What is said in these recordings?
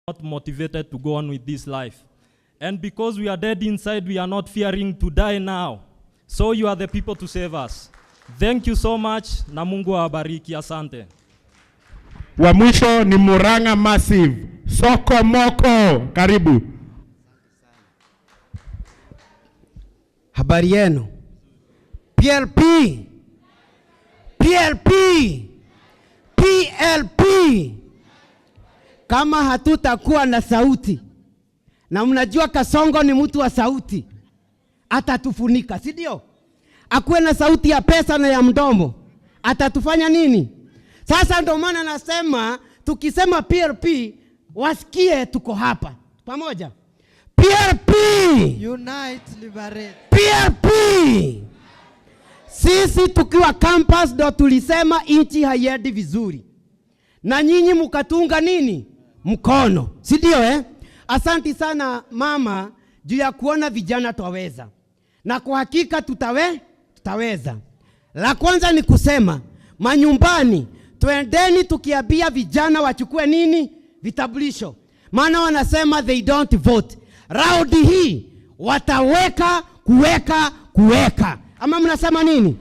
not motivated to go on with this life. And because we are dead inside, we are not fearing to die now. So you are the people to save us. Thank you so much. Na Mungu awabariki. Asante. Wa mwisho ni Murang'a Massive. Soko Moko. Karibu. Habari yenu. PLP. PLP. PLP. Kama hatutakuwa na sauti, na mnajua Kasongo ni mtu wa sauti, atatufunika, si ndio? Akuwe na sauti ya pesa na ya mdomo, atatufanya nini? Sasa ndio maana nasema tukisema PLP wasikie tuko hapa pamoja. PLP Unite Liberate. PLP. Sisi tukiwa campus ndo tulisema inchi haiendi vizuri, na nyinyi mkatunga nini mkono, si ndio? Asanti sana mama juu ya kuona vijana twaweza, na kwa hakika tutaweza. La kwanza ni kusema manyumbani twendeni tukiambia vijana wachukue nini vitambulisho, maana wanasema they don't vote. Raundi hii wataweka kuweka. Ama mnasema nini?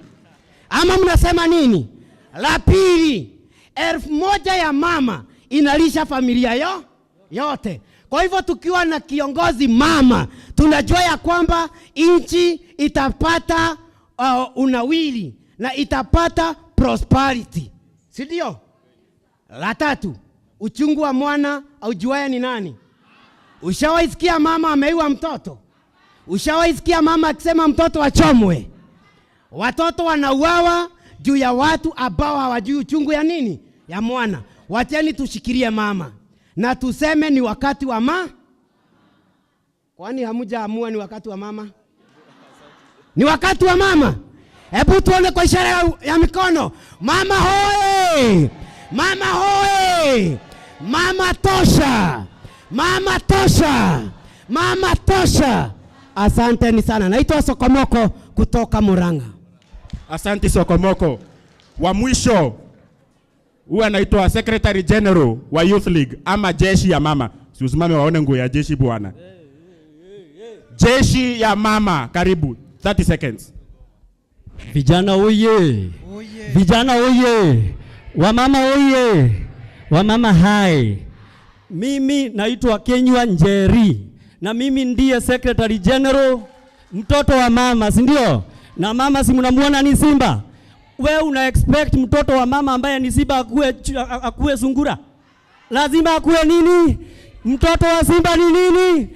La pili, 1,000 ya mama inalisha familia yote. Kwa hivyo tukiwa na kiongozi mama, tunajua ya kwamba inchi itapata unawili na itapata prosperity, si ndio? La tatu, uchungu wa mwana aujuaye ni nani? Ushawaisikia mama ameiwa mtoto? Ushawaisikia mama akisema mtoto achomwe? Watoto wanauawa juu ya watu ambao hawajui uchungu ya nini? Ya mwana. Wacheni tushikilie mama na tuseme ni wakati wa Kwani hamujaamua ni wakati wa mama? Ni wakati wa mama. Hebu tuone kwa ishara ya mikono. Mama hoye! Mama hoye! Mama tosha! Mama tosha! Mama tosha! Asanteni sana. Naitwa Soko Moko kutoka Murang'a. Asante Soko Moko. Wa mwisho huwa anaitwa Secretary General wa Youth League ama jeshi ya mama. Si usimame waone nguo ya jeshi bwana. Jeshi ya mama, karibu 30 seconds. Vijana oye. Vijana oye. Wamama oye. Wamama hai. Mimi naitwa Kenywa Njeri, na mimi ndiye Secretary General, mtoto wa mama, si ndio? Na mama si mnamuona ni simba? We una expect mtoto wa mama ambaye ni simba akue sungura? Lazima akue nini? Mtoto wa simba ni nini?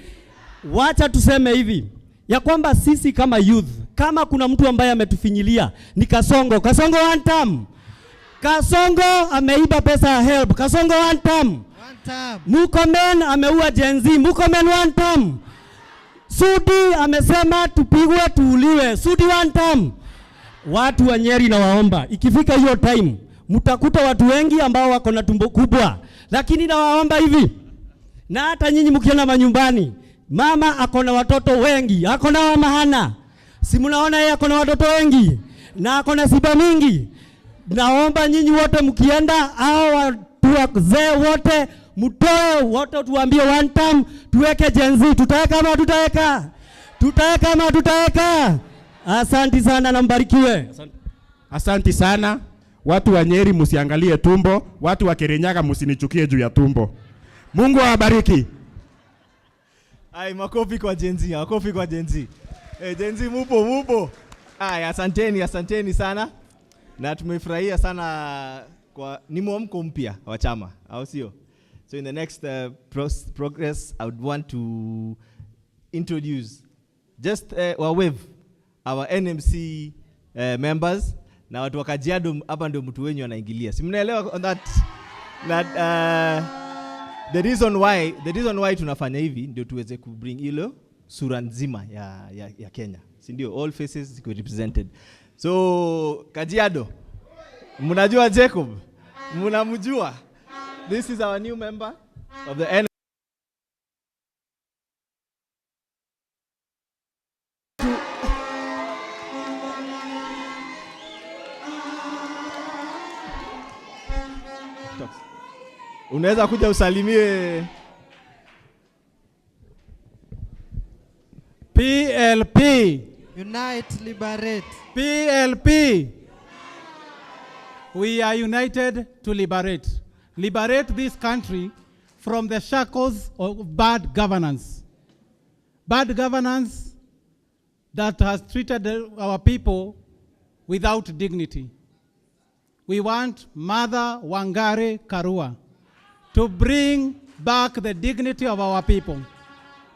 Wacha tuseme hivi ya kwamba sisi kama youth, kama kuna mtu ambaye ametufinyilia ni Kasongo. Kasongo one term. Kasongo ameiba pesa ya help. Kasongo one term. Mukomen ameua Gen Z. Mukomen one term. Sudi amesema tupigwe tuuliwe. Sudi one term. Watu wa Nyeri na waomba, ikifika hiyo time mtakuta watu wengi ambao wako na tumbo kubwa, lakini na waomba hivi, na hata nyinyi mkiona manyumbani, mama akona watoto wengi, akona wa mahana, si mnaona yeye akona watoto wengi na akona siba mingi. Naomba nyinyi wote mkienda, hao watu wazee wote mtoe wote, tuambie one time tuweke Gen Z. Tutaweka ama tutaweka? Tutaweka ama tutaweka? Asante sana na mbarikiwe. Asante sana. Watu wa Nyeri msiangalie tumbo, watu wa Kirinyaga msinichukie juu ya tumbo. Mungu awabariki. Ai, makofi kwa Gen Z, makofi kwa Gen Z. Gen Z mupo. Ai, asanteni sana. Na tumefurahia sana kwa ni mwamko mpya wa chama, au sio? So in the next progress, I would want to introduce just wave our NMC members, na watu wa Kajiado hapa ndio mtu wenyu anaingilia. Si mnaelewa on that the reason why tunafanya hivi ndio tuweze ku bring ile sura nzima ya Kenya. Si ndio all faces ziko represented. So Kajiado, mnajua Jacob? Mnamjua? This is our new member of the NMC. Unaweza kuja usalimie PLP. Unite, liberate. PLP. We are united to liberate. Liberate this country from the shackles of bad governance. Bad governance that has treated our people without dignity. We want Mother Wangari Karua to bring back the dignity of our people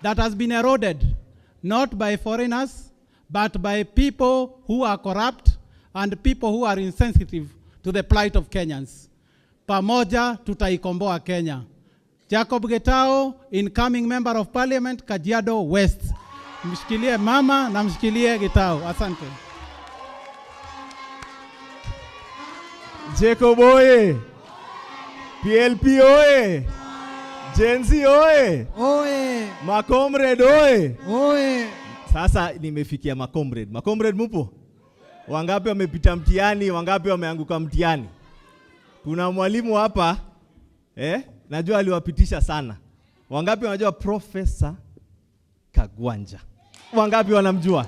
that has been eroded, not by foreigners, but by people who are corrupt and people who are insensitive to the plight of Kenyans. Pamoja tutaikomboa Kenya. Jacob Getao, incoming member of parliament, Kajiado West. Mshikilie mama na mshikilie Getao. Asante. Jacob oye! PLP oye! Gen Z oye! Oye! Makomrade oye! Oye! Sasa nimefikia makomrade. Makomrade mupo? Wangapi wamepita mtihani, wangapi wameanguka mtihani? Kuna mwalimu hapa, najua aliwapitisha sana. Wangapi wanajua Professor Kagwanja? Wangapi wanamjua?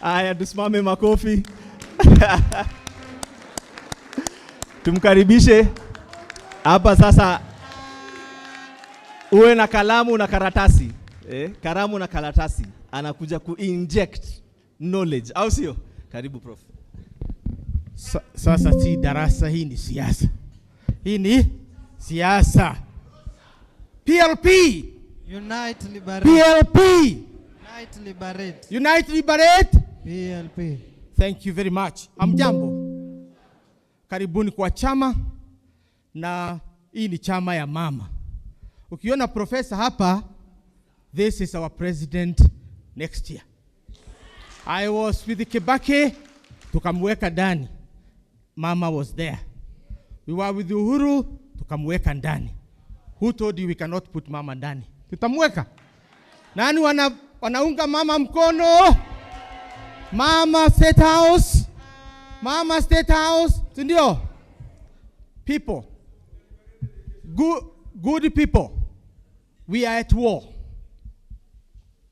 Aya, tusimame makofi. Tumkaribishe hapa sasa. Uwe na kalamu na karatasi. Kalamu na karatasi. Anakuja ku-inject knowledge. Au sio? Karibu Prof. Sasa si darasa, hii ni siasa. Hii ni siasa. PLP. Unite, liberate. PLP. Unite, liberate. Unite, liberate. PLP. Thank you very much. Amjambo. Karibuni kwa chama, na hii ni chama ya mama. Ukiona profesa hapa, this is our president next year. I was with Kibaki, tukamweka ndani. Mama was there. We were with Uhuru, tukamweka ndani. Who told you we cannot put mama ndani? Tutamweka. Nani wanaunga mama mkono? Mama State House. Mama State House. Sindio? People. Good people. We are at war.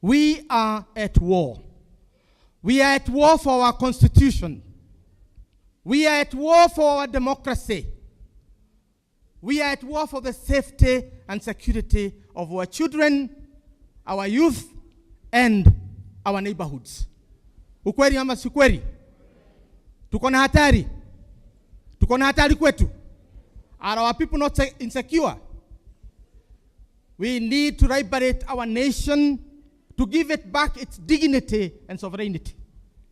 We are at war. We are at war for our constitution. We are at war for our democracy. We are at war for the safety and security of our children, our youth, and our neighborhoods. Ukweli ama si kweli? Tuko na hatari. Tuko na hatari kwetu. Are our people not insecure? We need to liberate our nation, to give it back its dignity and sovereignty.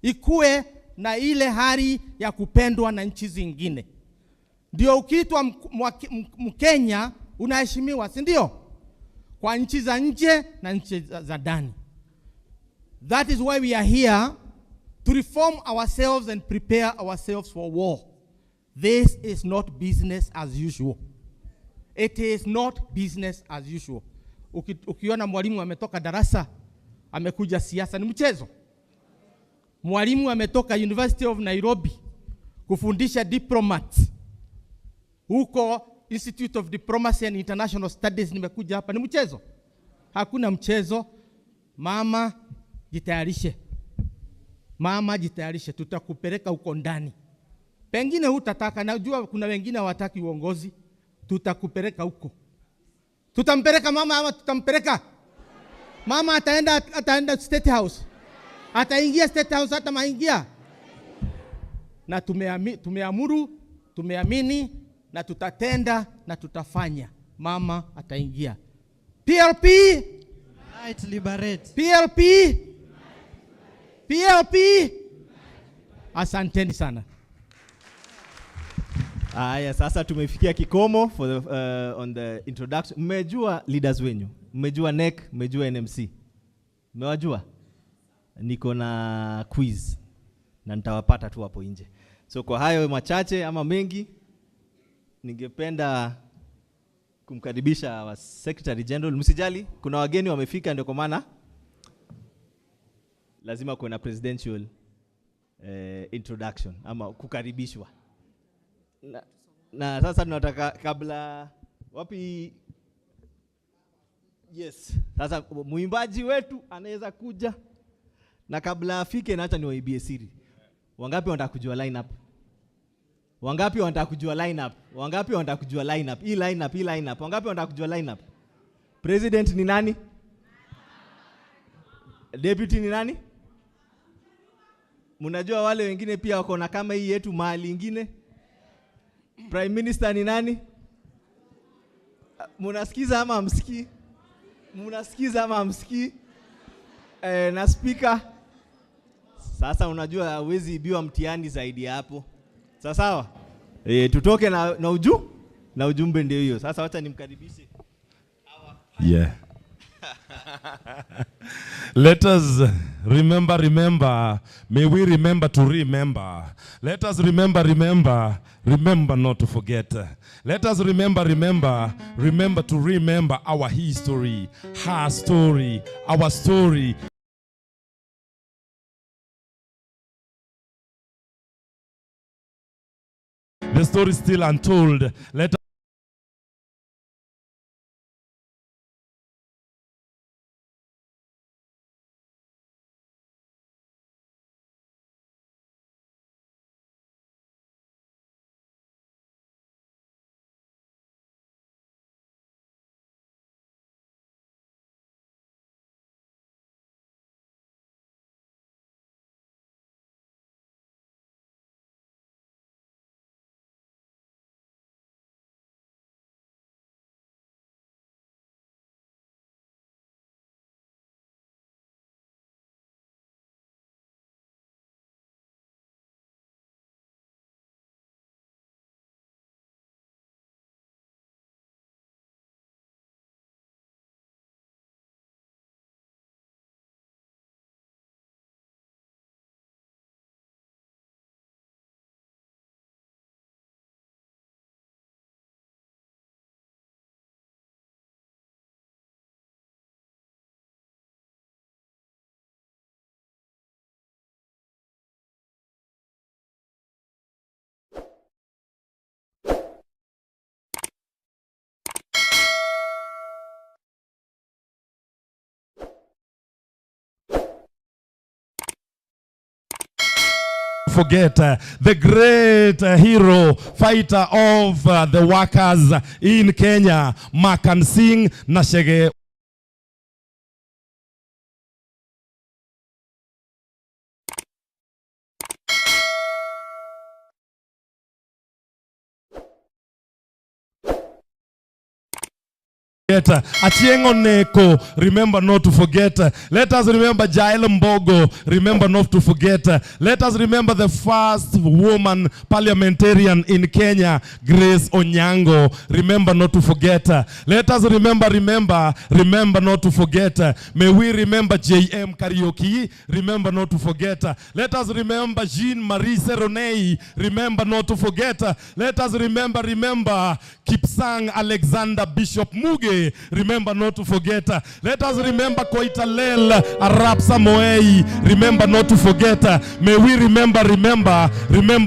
Ikue na ile hali ya kupendwa na nchi zingine. Ndio ukiitwa Mkenya unaheshimiwa, si ndio? Kwa nchi za nje na nchi za ndani. That is why we are here, to reform ourselves and prepare ourselves for war. This is not business as usual. It is not business as usual. Ukiona mwalimu ametoka darasa, amekuja siasa, ni mchezo. Mwalimu ametoka University of Nairobi kufundisha diplomats. Huko Institute of Diplomacy and International Studies nimekuja hapa, ni mchezo. Hakuna mchezo. Mama jitayarishe. Mama jitayarishe, tutakupeleka huko ndani. Pengine hutataka, najua kuna wengine hawataki uongozi. Tutakupeleka huko. Tutampeleka mama ama tutampeleka? Mama ataenda State House. Ataingia State House, hata maingia. Na tumeamuru, tumeamini, na tutatenda na tutafanya. Mama ataingia. PLP. Unite, liberate. PLP. PLP. Asanteni sana. Aya, sasa tumefikia kikomo for the, on the introduction. Mmejua leaders wenyu, mmejua NEC, mmejua NMC. Mmewajua? Niko na quiz na nitawapata tu hapo nje. So kwa hayo machache ama mengi, ningependa kumkaribisha wa Secretary General. Msijali, kuna wageni wamefika, ndio kwa maana lazima kuwe na presidential introduction ama kukaribishwa. Na sasa tunataka kabla wapi? Yes. Sasa muimbaji wetu anaweza kuja Na kabla afike naacha niwaibie siri. Wangapi wanataka kujua lineup? Wangapi wanataka kujua lineup? Wangapi wanataka kujua lineup? Hii lineup. Wangapi wanataka kujua lineup? President ni nani? Deputy ni nani? Mnajua wale wengine pia wako na kama hii yetu mahali ingine? Prime Minister ni nani? Mnasikiza ama hamsikii? Mnasikiza ama hamsikii? Na speaker. Sasa unajua huwezi ibiwa mtihani zaidi ya hapo. Sawa? Tutoke na ujumbe ndio hiyo. Sasa wacha nimkaribishe. Yeah. Let us remember. May we remember to remember. Let us remember not to forget. Let us remember to remember our history, her story, our story. The story is still untold. Let us forget the great hero, fighter of the workers in Kenya, Makan Singh Nashege. Achieng' Oneko, remember not to forget. Let us remember Jael Mbogo, remember not to forget. Let us remember the first woman parliamentarian in Kenya, Grace Onyango, remember not to forget. Let us remember not to forget. May we remember JM Karaoke, remember not to forget. Let us remember Jean-Marie Seronei, remember not to forget. Let us remember Kipsang Alexander Bishop Muge, remember not to forget. Let us remember Koitalel Arap Samoei, remember not to forget. May we remember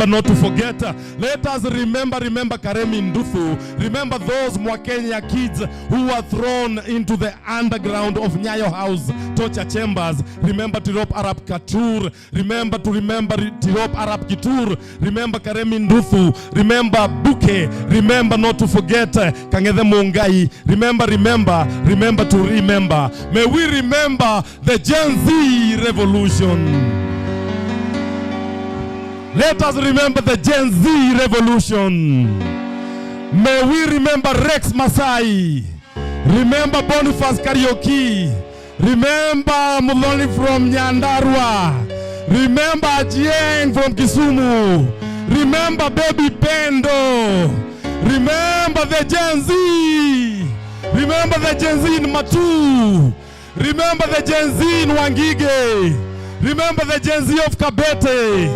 not to forget. Let us remember Karemi Ndufu, remember those Mwakenya kids who were thrown into the underground of Nyayo House torture chambers. Remember Tirop Arap Katur, remember Tirop Arap Kitur, remember Karemi Ndufu, remember Buke, remember not to forget Kangede Mungai, remember to remember. May we remember the Gen Z revolution. Let us remember the Gen Z revolution. May we remember Rex Masai. Remember Boniface Karaoke. Remember Muloni from Nyandarua. Remember Jieng from Kisumu. Remember Baby Pendo. Remember the Gen Z. Remember the Gen Z in Matu. Remember the Gen Z in Wangige. Remember the Gen Z of Kabete.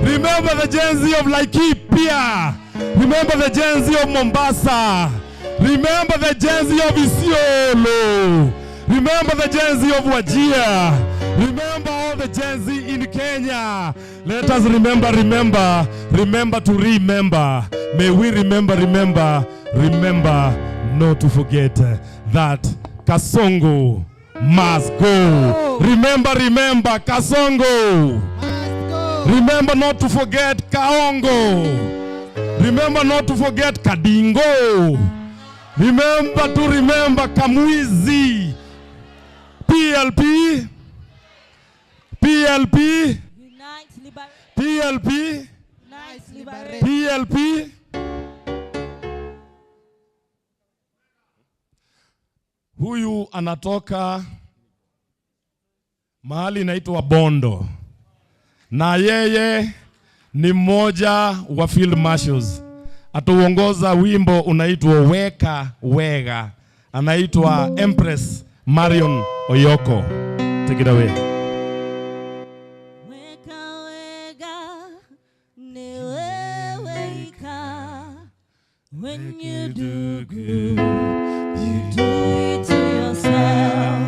Remember the Gen Z of Laikipia. Remember the Gen Z of Mombasa. Remember the Gen Z of Isiolo. Remember the Gen Z of Wajir. Remember all the Gen Z in Kenya. Let us remember to remember. May we remember not to forget that Kasongo must go. Remember, Kasongo. Remember not to forget Kaongo. Remember not to forget Kadingo. Remember Kamwizi. PLP. Unite, liberate. PLP. Unite, liberate. PLP. Huyu anatoka mahali inaitwa Bondo, na yeye ni mmoja wa field marshals. Atuongoza wimbo unaitwa Weka Wega, anaitwa Empress Marion Oyoko. Take it away. Weka wega, ni wewe ika. When you do good, you do it to yourself.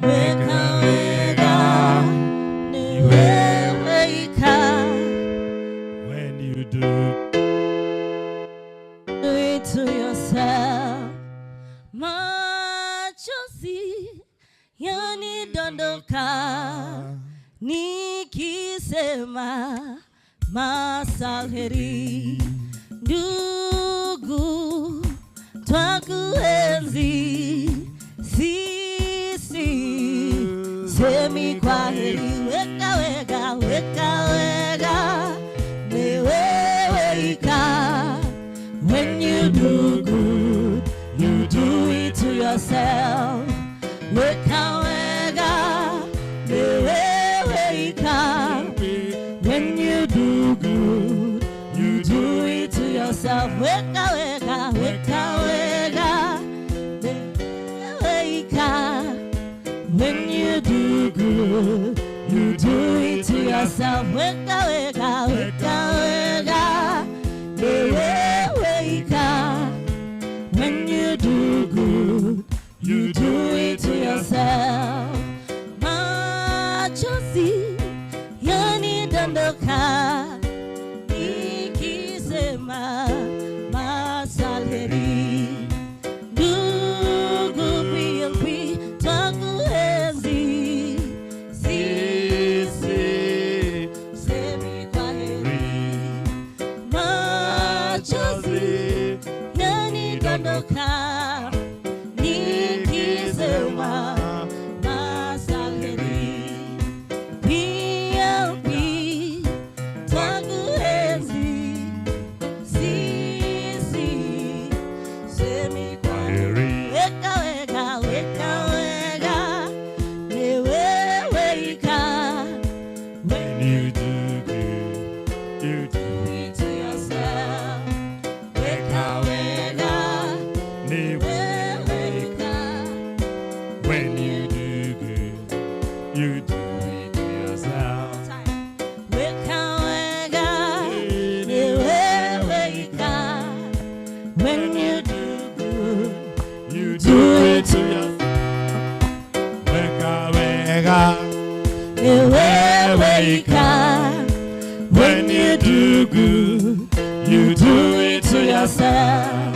Weka wega, ni wewe ika. When you do it to yourself. Machozi yanidondoka nikisema masalheri. Ndugu twakuenzi sisi, semi kwa heri. Weka wega, weka wega, ni wewe ika. When you do good, you do it to yourself. Weka wega, ni wewe ika. When you do good, you do it to yourself. Weka wega, weka wega, ni wewe ika. When you do good, you do it to yourself. Weka wega, weka wega, ni wewe ika. When you do good, you do it to yourself. Machozi yanidondoka nikisema masalheri. Ndugu PLP twakuenzi sisi, semi kwa heri. Machozi yanidondoka nikisema masalheri. PLP twakuenzi sisi, semi kwa heri. Weka wega, weka wega, ni wewe ika. When you do good, you do it to yourself. Weka wega, ni wewe ika. when you do good, you do it to yourself. Weka wega, ni wewe ika. When you do good, You do it to yourself. Weka wega, ni wewe ika. When you do good, you do it to yourself.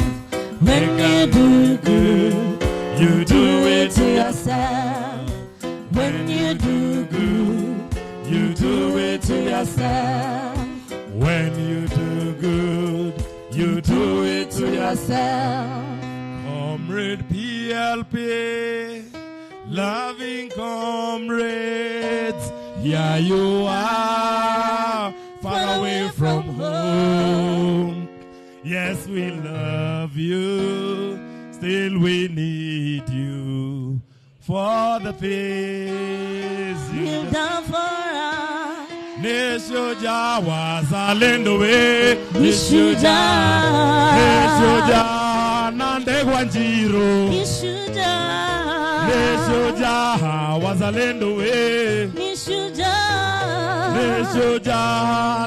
When you do good, you do it to yourself. When you do good, you do it to yourself. when you do good, you do it to yourself. Yourself. Comrade PLP, loving comrades, here you are, far away from home. Yes, we love you, still we need you for the things You've you've done for us. Nishuja wazalendo we, Nishuja. Nishuja nandegwa njiro, Nishuja. Nishuja wazalendo we, Nishuja. Nishuja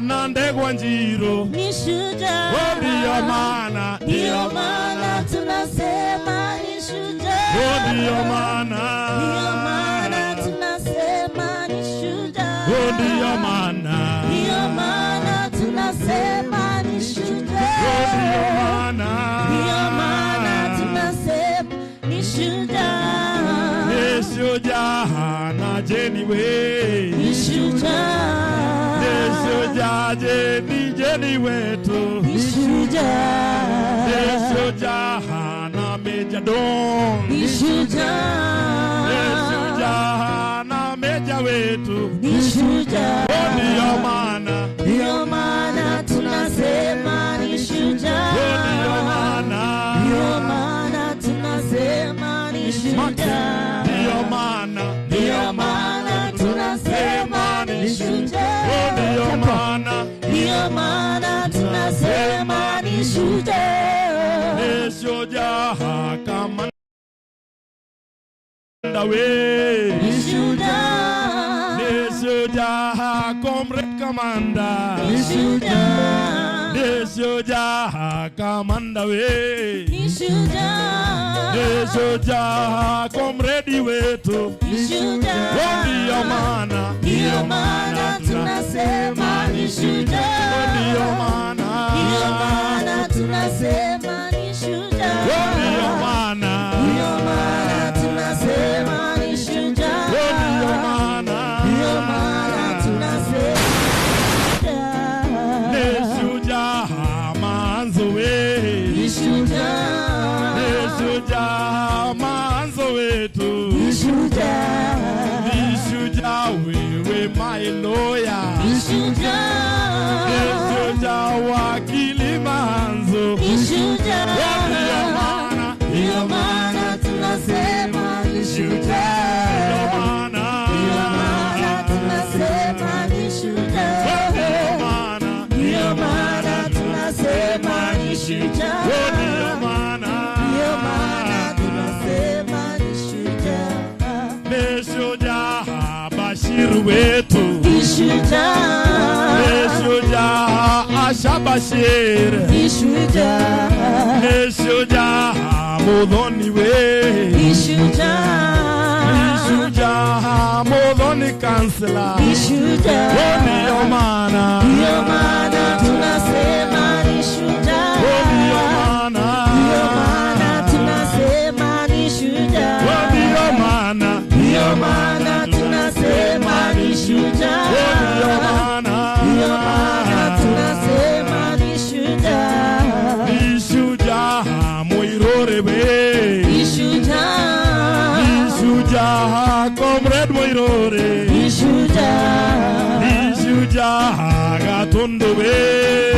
nandegwa njiro. Nishuja. Oh, ndiyo maana, Ndiyo maana tunasema nishuja. oh, ndiyo maana, Ndiyo maana tunasema nishuja. oh, ndiyo maana, Ndiyo maana tunasema nishuja. oh, ndiyo maana, Ndiyo maana tunasema nishuja. Nishuja shujaa na Jeni we. Ni shujaa. Ni shujaa Jeni wetu. Ni shujaa. Ni shujaa na Meja Don. Ni shujaa. Ni shujaa na Meja wetu. Ni shujaa. Ndio maana. Ndio maana tunasema ni shujaa. Ndio maana. Ndio maana tunasema ni shujaa. Ndio maana. Ndio maana tunasema ni shujaa. Ndio maana. Ndio maana tunasema ni shujaa. Ni shujaa kama we. Ni shujaa. Ni shujaa comrade commander. Ni shujaa. Ni shujaa commander we. Ni shujaa. Ni shujaa comrade wetu. Ni shujaa. Ndio maana. Ndio maana tunasema ni shujaa. Ndio maana. Ndio maana tunasema ni shujaa. Ndio maana. Ndio maana tunasema ni shujaa. Ndio maana. Ndio maana tunasema Ni shujaa manzo we. ni shujaa. Ni shujaa manzo wetu. Ni shujaa. Ni shujaa wewe my lawyer. Ni shujaa. Ni shujaa wakili manzo. Ni shujaa. Ndio maana. Ndio maana tunasema ni shujaa. Ndio maana. Ndio maana tunasema ni shujaa. Ndio maana. Ndio maana tunasema ni shujaa. Ndio maana. Ndio maana tunasema ni shujaa. Ni shujaa Bashir wetu. Ni shujaa. Ni shujaa Asha Bashir. Ni shujaa. Ni shujaa Modhoni we. Ni shujaa. Ni shujaa Modhoni kansela. Ni shujaa. Ndio maana. Ndio maana tunasema ni shujaa. Ndio maana. Ndio maana tunasema ni shujaa. Ndio maana. Ndio maana tunasema ni shujaa. Ndio maana. Ndio maana tunasema ni shujaa. Ni shujaa Moirore we. Ni shujaa. Ni shujaa comrade Moirore. Ni shujaa. Ni shujaa Gatondo we.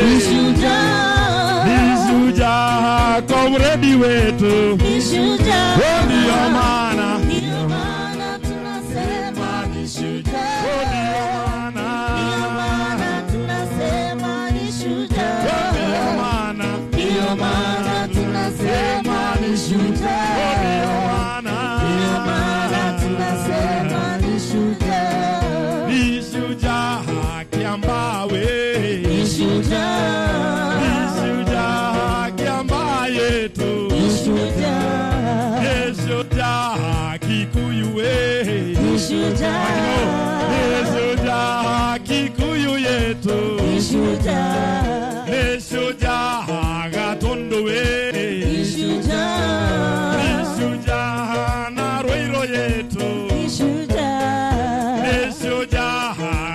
Ni shujaa. Ni shujaa comrade wetu. Ni shujaa. Ndio maana. Ndio maana tunasema ni shujaa. Ndio maana. Ndio maana tunasema ni shujaa. Ndio maana. Ndio maana tunasema ni shujaa. Ndio maana. Ndio maana tunasema ni shujaa. Ni shujaa Kiambaa we. Ni shujaa. Ni shujaa Kiambaa yetu. Ni shujaa. Ni shujaa Kikuyu we. Ni shujaa. Ni shujaa Kikuyu yetu. Ni shujaa. Ni shujaa Gatondo we. Ni shujaa. Ni shujaa na Roiro yetu. Ni shujaa. Ni shujaa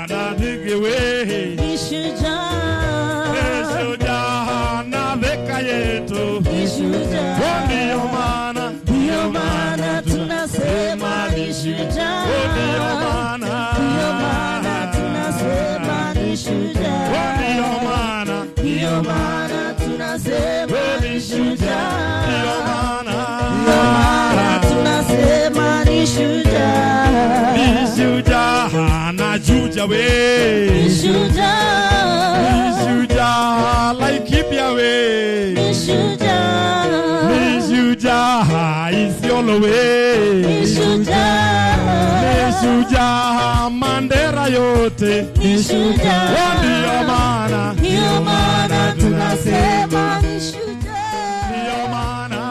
na Dhige we. Ni shujaa. Ni shujaa na Thika yetu. Ni shujaa. Ndio maana. Ndio maana tunasema ni shujaa. Ndio maana. Ndio maana tunasema ni shujaa. Ndio maana. Ndio maana tunasema ni shujaa. Ndio maana. Ndio maana tunasema ni shujaa. Ni shujaa na Juja we. Ni shujaa. Ni shujaa Laikipia we. Ni shujaa. Ni shujaa Isiolo we. Ni shujaa. Ni shujaa Mandera yote. Ni shujaa. Ndio maana. Ndio maana tunasema ni shujaa. Ndio maana.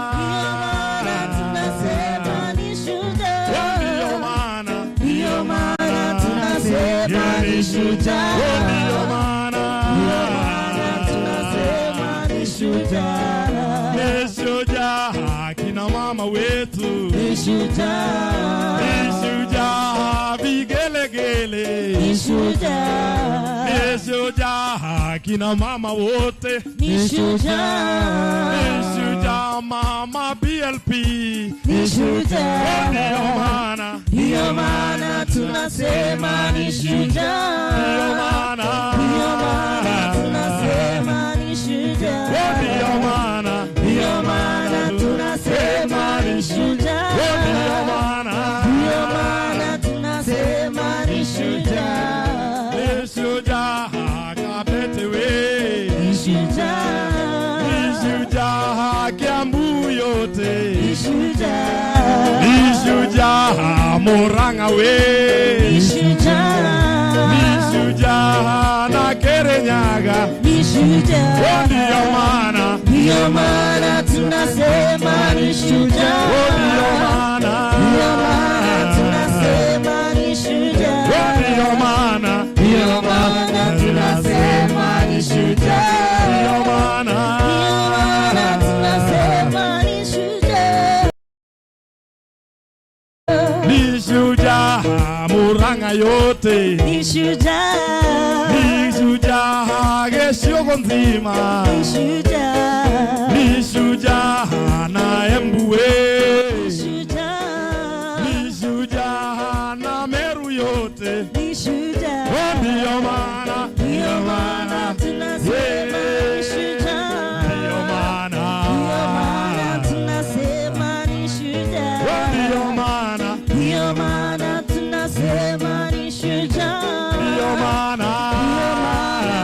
Tunasema ni shujaa. Ndio maana. Ndio maana tunasema ni shujaa. Ndio maana. Ndio maana tunasema ni shujaa. Ni shujaa kina mama wetu. Ni shujaa. Ni shujaa, ni shujaa, kina mama wote ni shujaa, ni shujaa, mama PLP ni shujaa. Ndio maana tunasema ni shujaa, ndio maana tunasema ni shujaa, ndio maana tunasema ni shujaa, tunasema ni shujaa, ni shujaa Kabete we, ni shujaa, ni shujaa Kiambu yote, ni shujaa, ni shujaa Murang'a we, ni shujaa, ni shujaa na Kirinyaga, ni shujaa. Ndio maana tunasema ni shujaa, ndio maana tunasema ni shujaa, ndio maana tunasema ni shujaa, ndio maana tunasema ni shujaa, ni shujaa Murang'a yote, ni shujaa, ni shujaa Gĩcigo nzima, ni shujaa, ni shujaa na Embu we, ni shujaa, ni shujaa na Meru yote, ni shujaa. ndio maana tunasema ni shujaa, ndio maana tunasema ni shujaa, ndio maana tunasema ni shujaa, ndio maana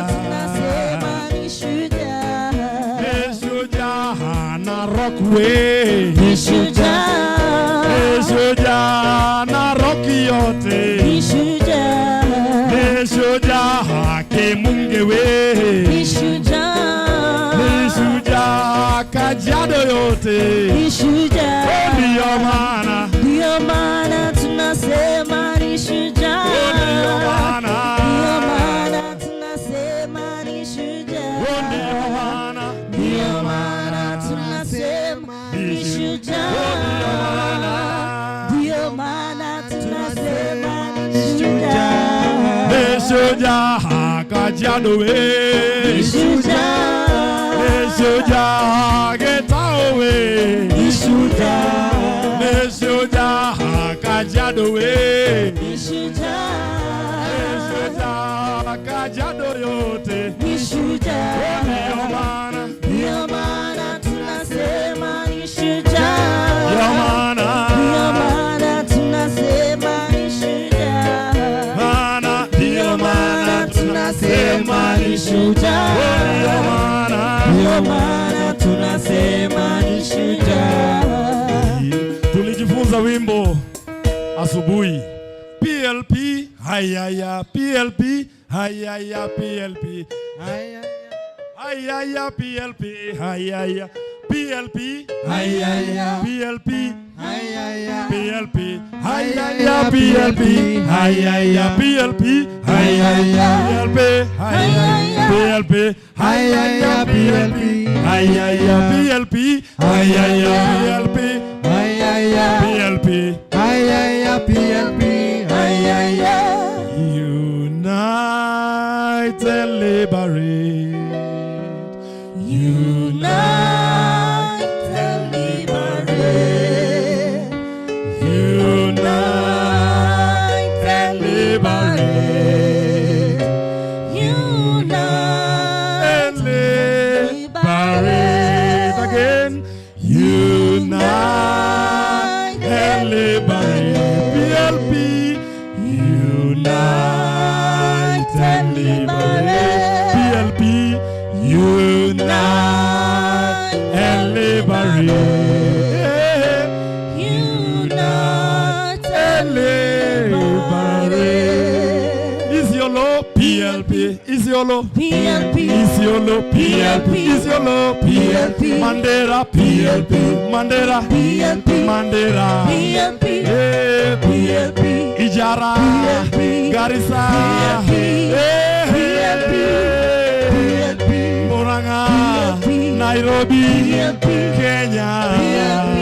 tunasema ni shujaa, ni shujaa na Rock we, ni shujaa, ni shujaa na Rock yote, ni shujaa, ni shujaa Kimunge we, ni shujaa, ni shujaa Kajiado yote, ni shujaa. ndio maana tunasema ni shujaa, ndio maana tunasema ni shujaa, ndio maana tunasema ni shujaa, ndio maana tunasema ni shujaa, ni shujaa Kajiado we, ni shujaa, ni shujaa Gitao we, ni shujaa, ni shujaa Kajiado we, ni shujaa, ni shujaa Kajiado yote, ni shujaa. ndio maana tunasema ni shujaa, ndio maana tunasema ni shujaa, ndio maana tunasema ni shujaa, ndio maana tunasema ni shujaa. Tulijifunza wimbo asubuhi, PLP hayaya, PLP hayaya, PLP hayaya, PLP hayaya, PLP hayaya, PLP hayaya, PLP hayaya, PLP hayaya, PLP hayaya, PLP hayaya, PLP hayaya, PLP hayaya, PLP hayaya, PLP PLP unite and liberate, Unite and liberate, unite and liberate, unite and liberate again, unite and liberate, PLP unite and liberate, PLP unite and liberate, unite and liberate. Isiolo PLP, Isiolo PLP, Isiolo PLP, Isiolo PLP, Mandela PLP, Mandela PLP, Mandela PLP, PLP Ijara PLP, Garissa PLP, PLP, Murang'a PLP, Nairobi PLP, Kenya PLP,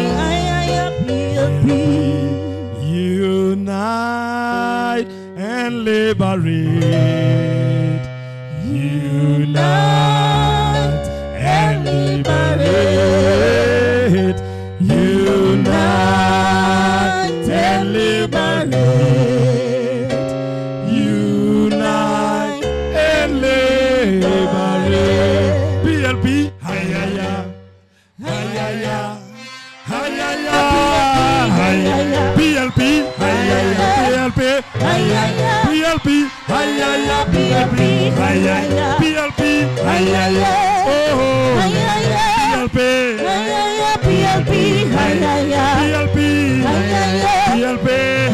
unite and and liberate. Unite and liberate. Unite and liberate. Unite and liberate. PLP, hayaya, hayaya, hayaya, hayaya. PLP, hayaya, PLP, hayaya, PLP, hayaya, PLP, hayaya, PLP, hayaya, oh, hayaya, PLP, hayaya, PLP, hayaya, PLP, hayaya, PLP,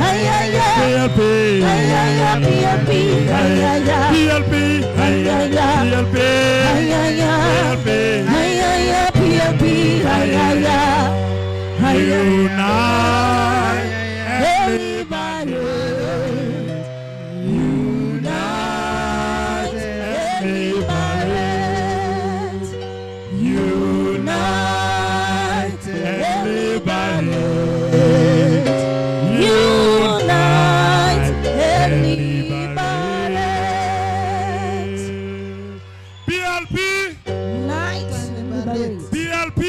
hayaya, PLP, hayaya, PLP, hayaya, PLP, hayaya, PLP, hayaya, PLP, hayaya, unite and liberate. Unite and liberate. Unite and liberate. Unite and liberate. PLP. Unite and liberate. PLP.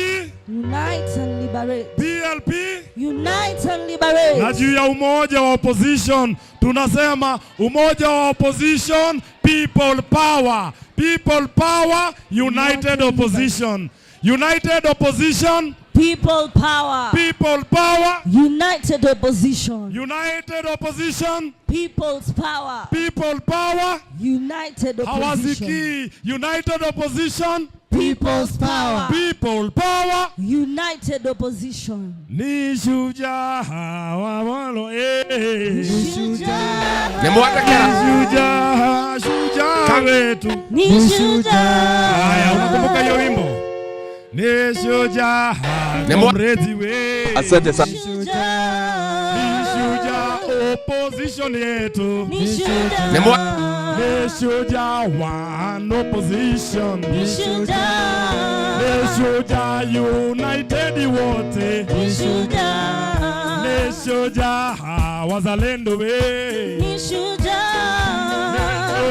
Unite and liberate. PLP. Unite and liberate. Na juu ya umoja wa opposition tunasema umoja wa opposition, people power. People power, united opposition. United opposition, People power. people power. United opposition. United opposition, People's power. people power. United opposition. Hawaziki, united opposition, People's power. people power. United opposition. Ni shujaa wa walo Shujaa. shujaa, shujaa wetu. Ni shujaa. Haya, unakumbuka hiyo wimbo? Ni shujaa mrezi we. Asante sana. Shujaa. Ni shujaa opposition yetu. Ni shujaa. Ni shujaa one opposition. Ni shujaa. Ni shujaa united wote. Ni shujaa. Ni shujaa wazalendo we. Ni shujaa. Ni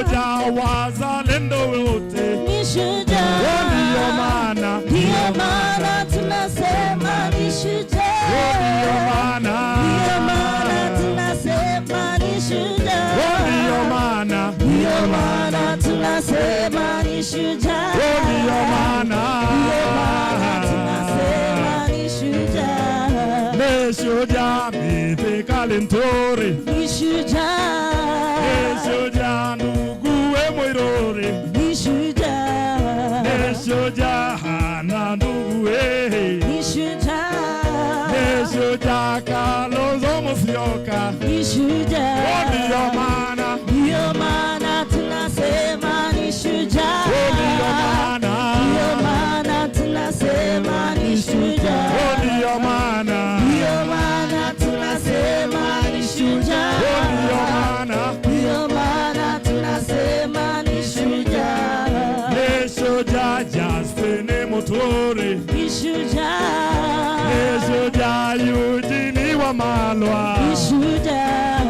shujaa wazalendo wote. Ni shujaa. Ndio maana, Ndio maana tunasema ni shujaa. ndio maana, Ndio maana tunasema ni shujaa. ndio maana, Ndio maana tunasema ni shujaa. ndio maana, Ndio maana tunasema ni shujaa. ni shujaa mithikali ntori. Ni shujaa. Ni shujaa ndugu we Moirori. Ni shujaa. Ni shujaa na ndugu we. Ni shujaa. Ni shujaa Kalonzo Musyoka. Ni shujaa. Ndio maana, Ndio maana tunasema ni shujaa. ndio maana, Ndio maana tunasema ni shujaa. ndio maana, Ndio maana tunasema ni shujaa. ndio maana. Ndio maana tunasema ni shujaa. Ni shujaa Justin Muturi. Ni shujaa. Ni shujaa Eugene Wamalwa. Ni shujaa.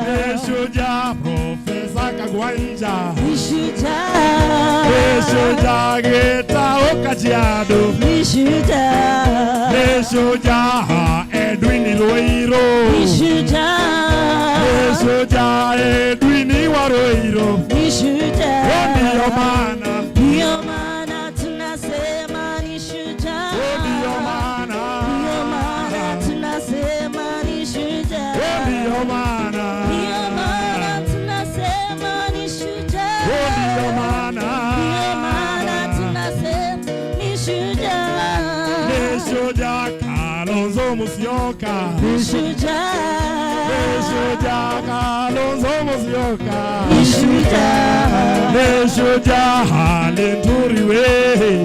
Ni shujaa Profesa Kagwanja. Ni shujaa. Ni shujaa Gitau Kajiado. Ni shujaa. Ni shujaa Edwin Loiro. Ni shujaa. Ni shujaa Edwin Waroiro. Ni shujaa. Ndio maana, Ndio maana tunasema ni shujaa. ndio maana, Ndio maana tunasema ni shujaa. ndio maana, Ndio maana tunasema ni shujaa. ndio maana. Ndio maana tunasema ni shujaa. Ni shujaa Kalonzo Musyoka. Ni shujaa. Ni shujaa Kalonzo Musyoka. Ni shujaa. Ni shujaa Linturi we.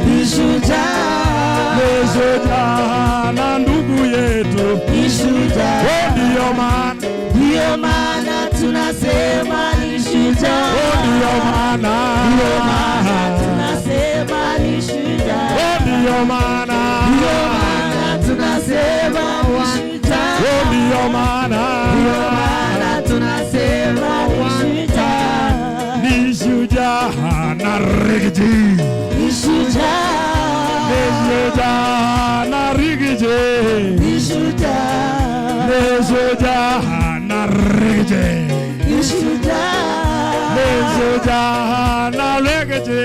Ni shujaa. Ni shujaa na ndugu yetu. Ni shujaa. Ndio maana, Ndio maana tunasema ni shujaa. ndio maana, Ndio maana tunasema ni shujaa. ndio maana, Ndio maana tunasema ni shujaa. ndio maana, Ndio maana tunasema ni shujaa. rigiji. Nishuja. Nishuja na rigiji. Nishuja. Nishuja na rigiji. Nishuja. Nishuja na rigiji.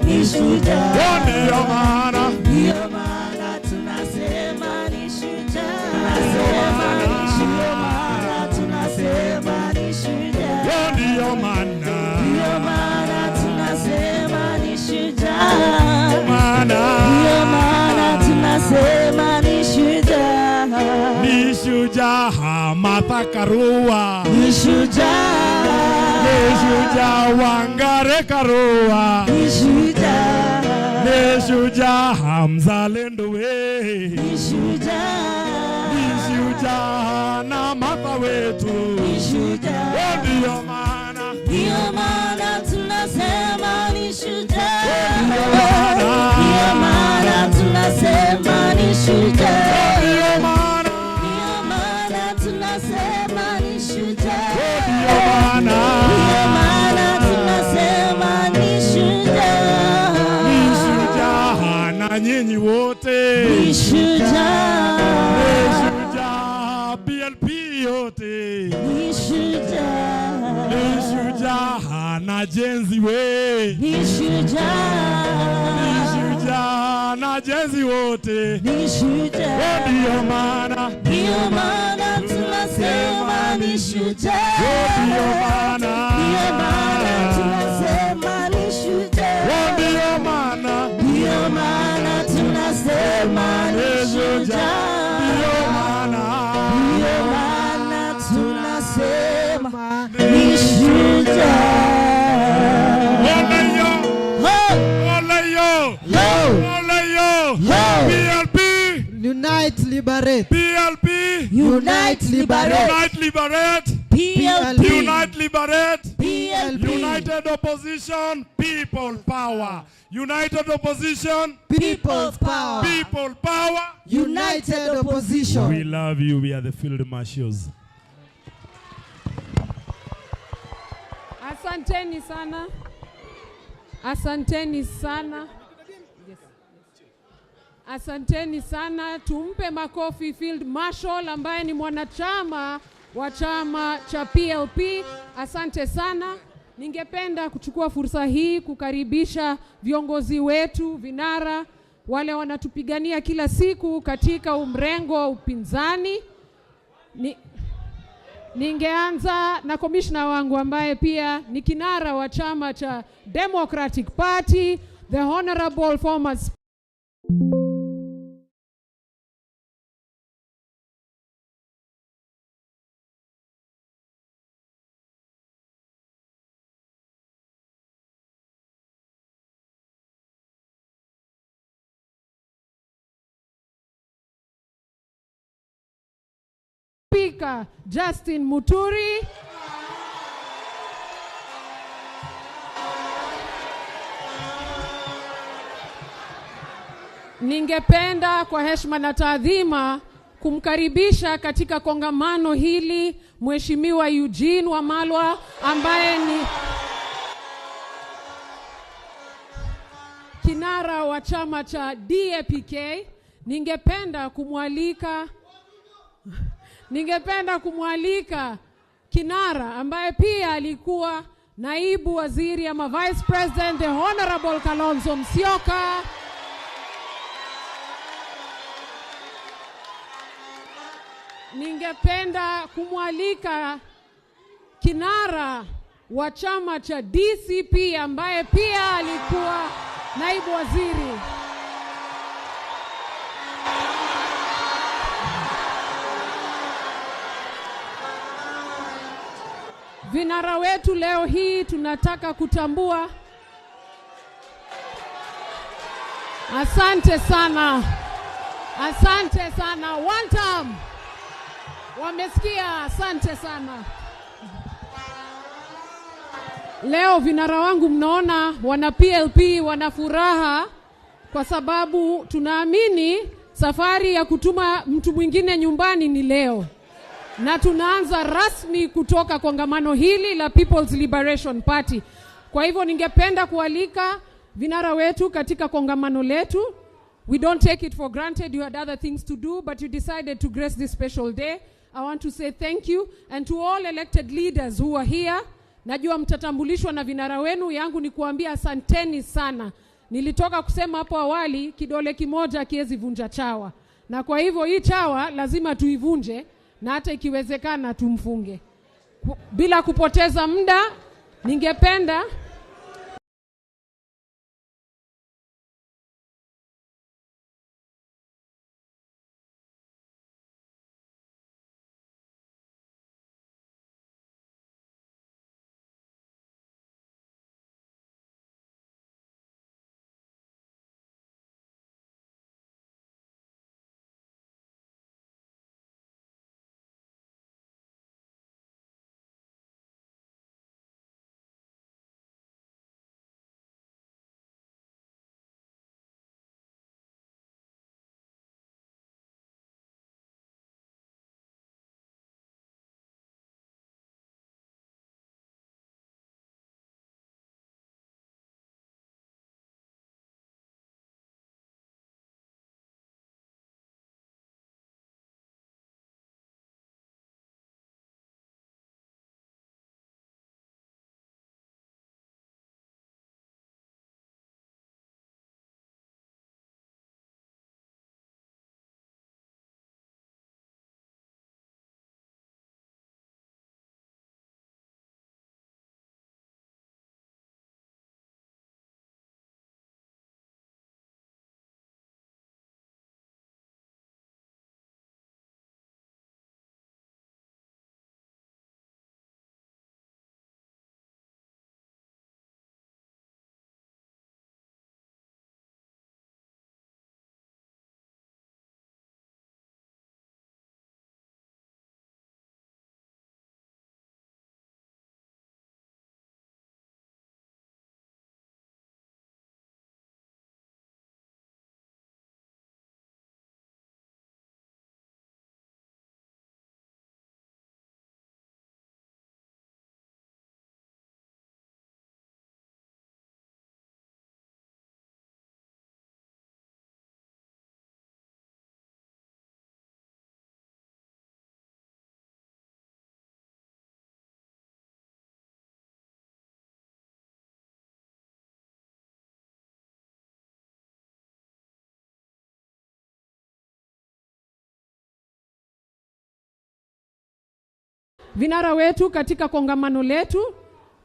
Nishuja. Ndio maana. Ndio maana tunasema nishuja. Tunasema nishuja. Tunasema nishuja. Ndio maana. Ndio maana tunasema nishuja. Ndio maana tunasema nishuja. Nishuja Martha Karua. Nishuja. Nishuja Wangare Karua. Nishuja. Nishuja mzalendo we. Nishuja. Nishuja na Martha wetu. Nishuja. Ndio maana. Ndio maana tunasema nishuja. Ndio maana. Ndio maana tunasema nishuja. Ndio maana. Ndio maana tunasema nishuja. Ndio maana. Ndio maana tunasema nishuja. Nishuja na nyinyi wote. Nishuja. Nishuja PLP yote. Nishuja. Nishuja na jenzi we. Nishuja. Nishuja na jenzi wote. Nishuja. Ndio maana. Ndio maana tunasema nishuja. Ndio maana. Ndio maana tunasema nishuja. Ndio maana. Ndio maana tunasema nishuja. Ndio maana. Ndio maana tunasema nishuja. PLP. Unite, liberate. PLP. Unite, liberate. Unite, liberate. PLP. Unite, liberate. PLP. United opposition, people power. United opposition, People's power. people power. United opposition. We love you. We are the field marshals. Asanteni sana. Asanteni sana. Asanteni sana. Tumpe makofi Field Marshal ambaye ni mwanachama wa chama cha PLP. Asante sana. Ningependa kuchukua fursa hii kukaribisha viongozi wetu, vinara, wale wanatupigania kila siku katika umrengo wa upinzani. Ningeanza na commissioner wangu ambaye pia ni kinara wa chama cha Democratic Party, the Honorable former Speaker Justin Muturi, ningependa kwa heshima na taadhima kumkaribisha katika kongamano hili Mheshimiwa Eugene Wamalwa ambaye ni kinara wa chama cha DAPK. Ningependa kumwalika kinara ambaye pia alikuwa naibu waziri ama vice president, the Honorable Kalonzo Musyoka. Ningependa kumwalika kinara wa chama cha DCP ambaye pia alikuwa naibu waziri. Vinara wetu leo hii tunataka kutambua. Asante sana. Asante sana. One time. Wamesikia, asante sana. Leo vinara wangu mnaona wana PLP wana furaha kwa sababu tunaamini safari ya kutuma mtu mwingine nyumbani ni leo. Na tunaanza rasmi kutoka kongamano hili la People's Liberation Party. Kwa hivyo ningependa kualika vinara wetu katika kongamano letu. We don't take it for granted. You had other things to do, but you decided to grace this special day. I want to say thank you, and to all elected leaders who are here. Najua mtatambulishwa na vinara wenu. Yangu ni kuambia asanteni sana. Nilitoka kusema hapo awali, kidole kimoja kiezi vunja chawa. Na kwa hivyo hii chawa lazima tuivunje, na hata ikiwezekana tumfunge. Bila kupoteza muda, ningependa vinara wetu katika kongamano letu.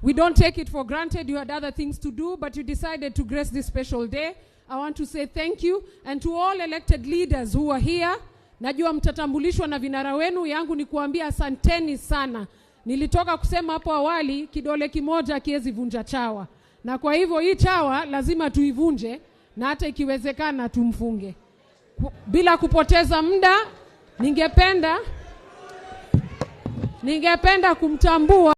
We don't take it for granted. You had other things to do, but you decided to grace this special day. I want to say thank you, and to all elected leaders who are here. Najua mtatambulishwa na vinara wenu. Yangu ni kuambia asanteni sana. Nilitoka kusema hapo awali, kidole kimoja kiezi vunja chawa. Na kwa hivyo hii chawa lazima tuivunje, na hata ikiwezekana tumfunge. Bila kupoteza muda, ningependa kumtambua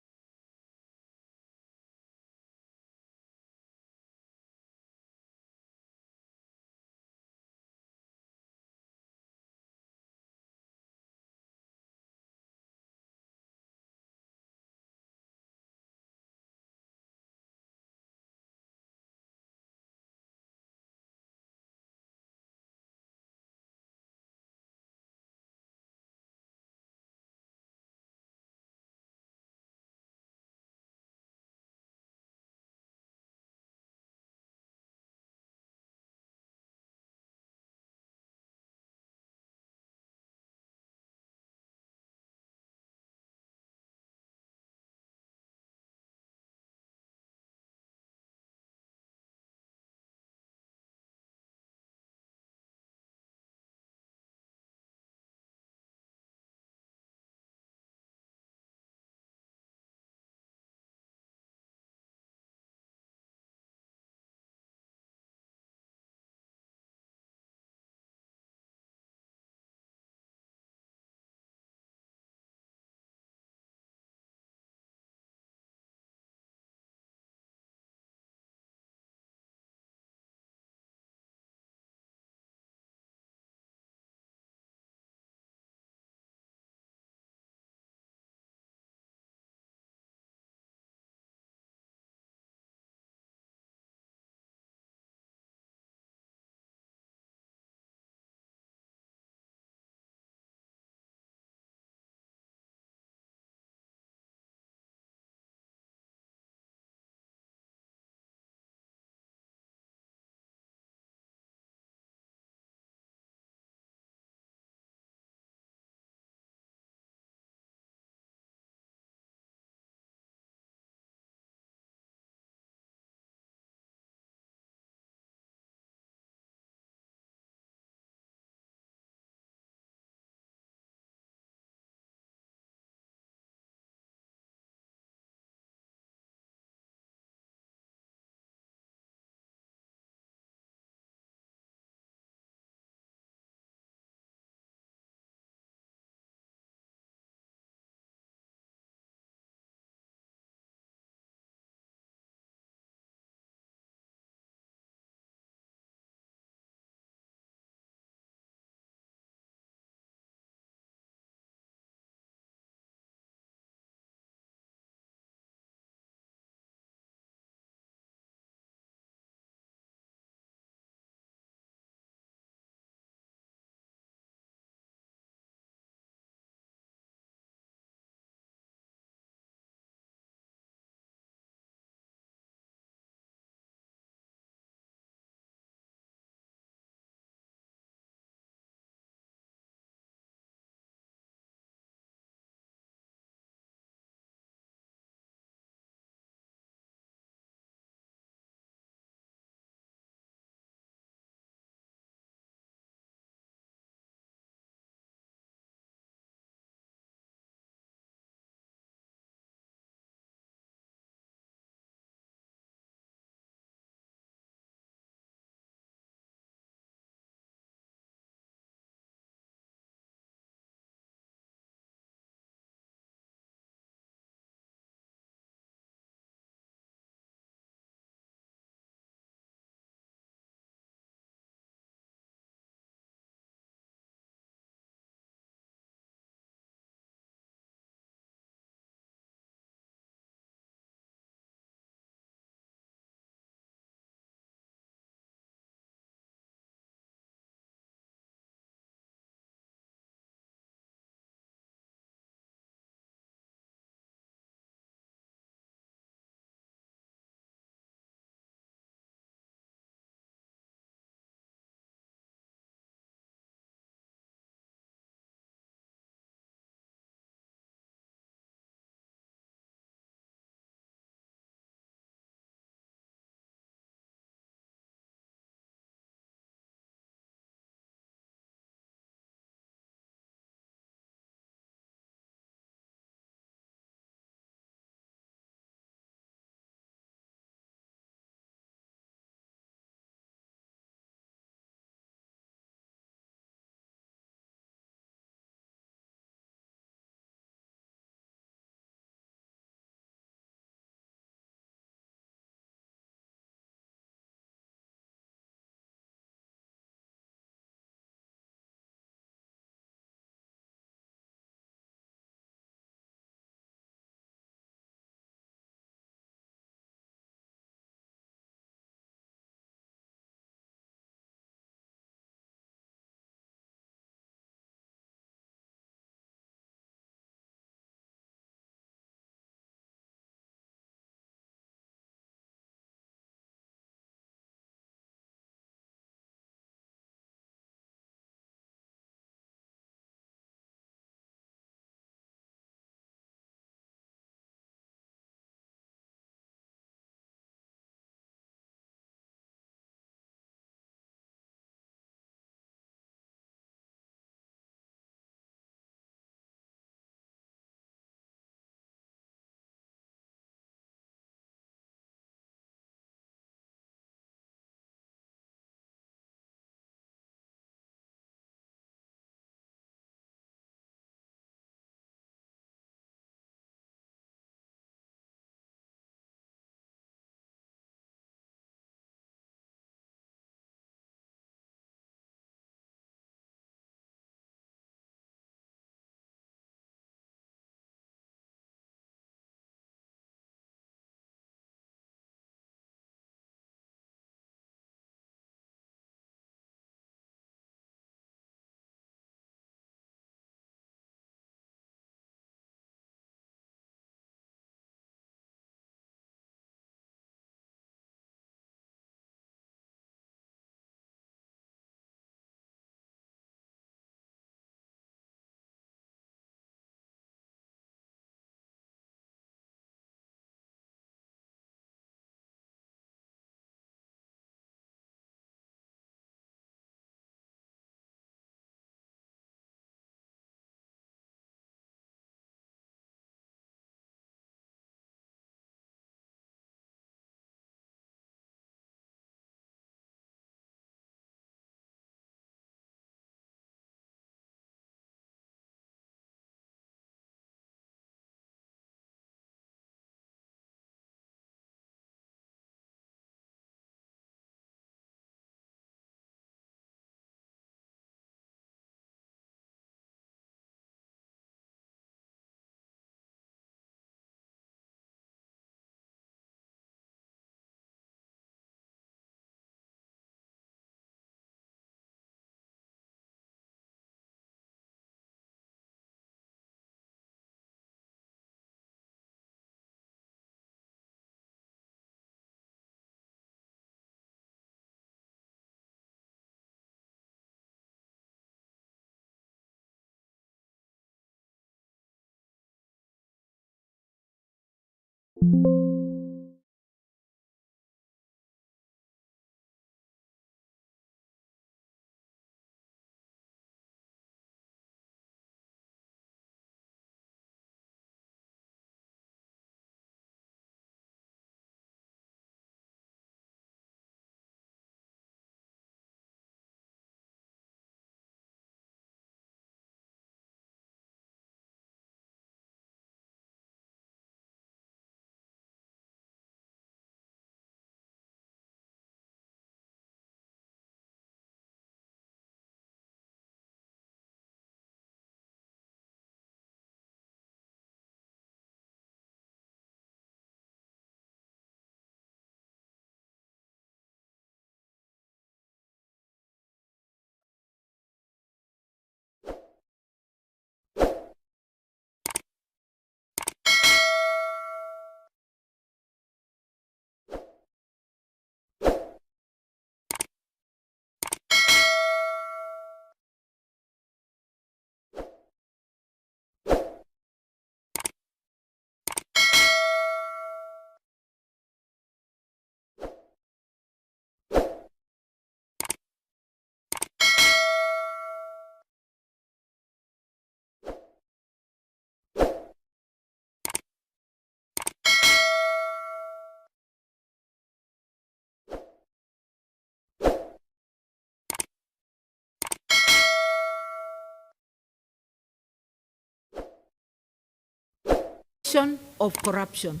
Of corruption.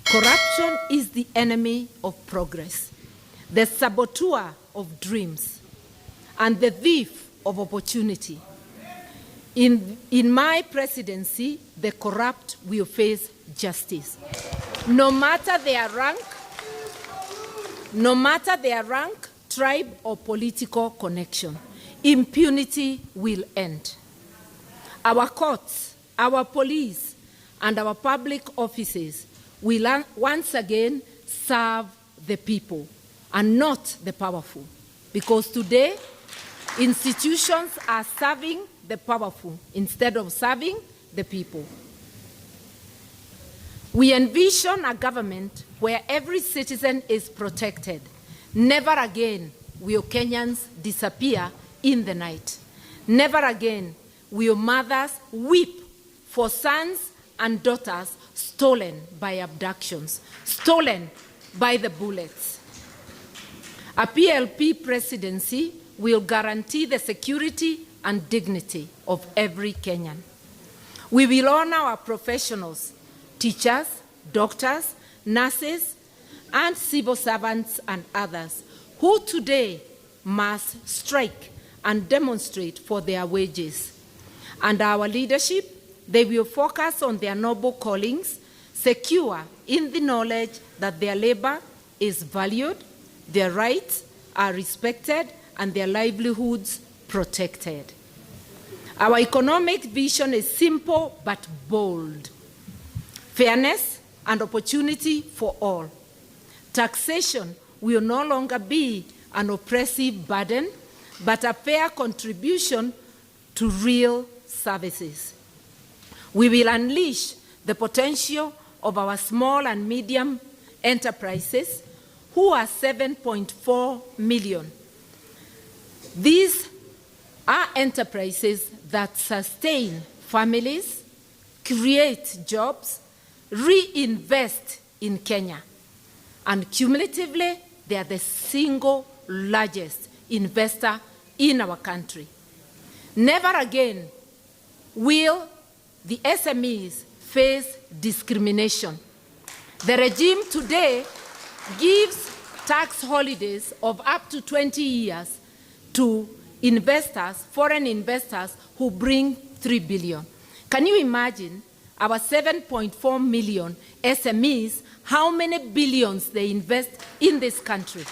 Corruption is the enemy of progress, the saboteur of dreams, and the thief of opportunity. In my presidency, the corrupt will face justice. No matter their rank, tribe, or political connection, impunity will end. Our courts, our police, and our public offices will once again serve the people and not the powerful. Because today, institutions are serving the powerful instead of serving the people. We envision a government where every citizen is protected. Never again will Kenyans disappear in the night. Never again will mothers weep for sons and daughters stolen by abductions, stolen by the bullets. A PLP presidency will guarantee the security and dignity of every Kenyan. We will honor our professionals, teachers, doctors, nurses, and civil servants and others who today must strike and demonstrate for their wages. And our leadership, they will focus on their noble callings, secure in the knowledge that their labor is valued, their rights are respected, and their livelihoods protected. Our economic vision is simple but bold. Fairness and opportunity for all. Taxation will no longer be an oppressive burden, but a fair contribution to real services. We will unleash the potential of our small and medium enterprises, who are 7.4 million. These are enterprises that sustain families, create jobs, reinvest in Kenya, and cumulatively, they are the single largest investor in our country. Never again will the SMEs face discrimination. The regime today gives tax holidays of up to 20 years to investors, foreign investors who bring 3 billion. Can you imagine our 7.4 million SMEs, how many billions they invest in this country?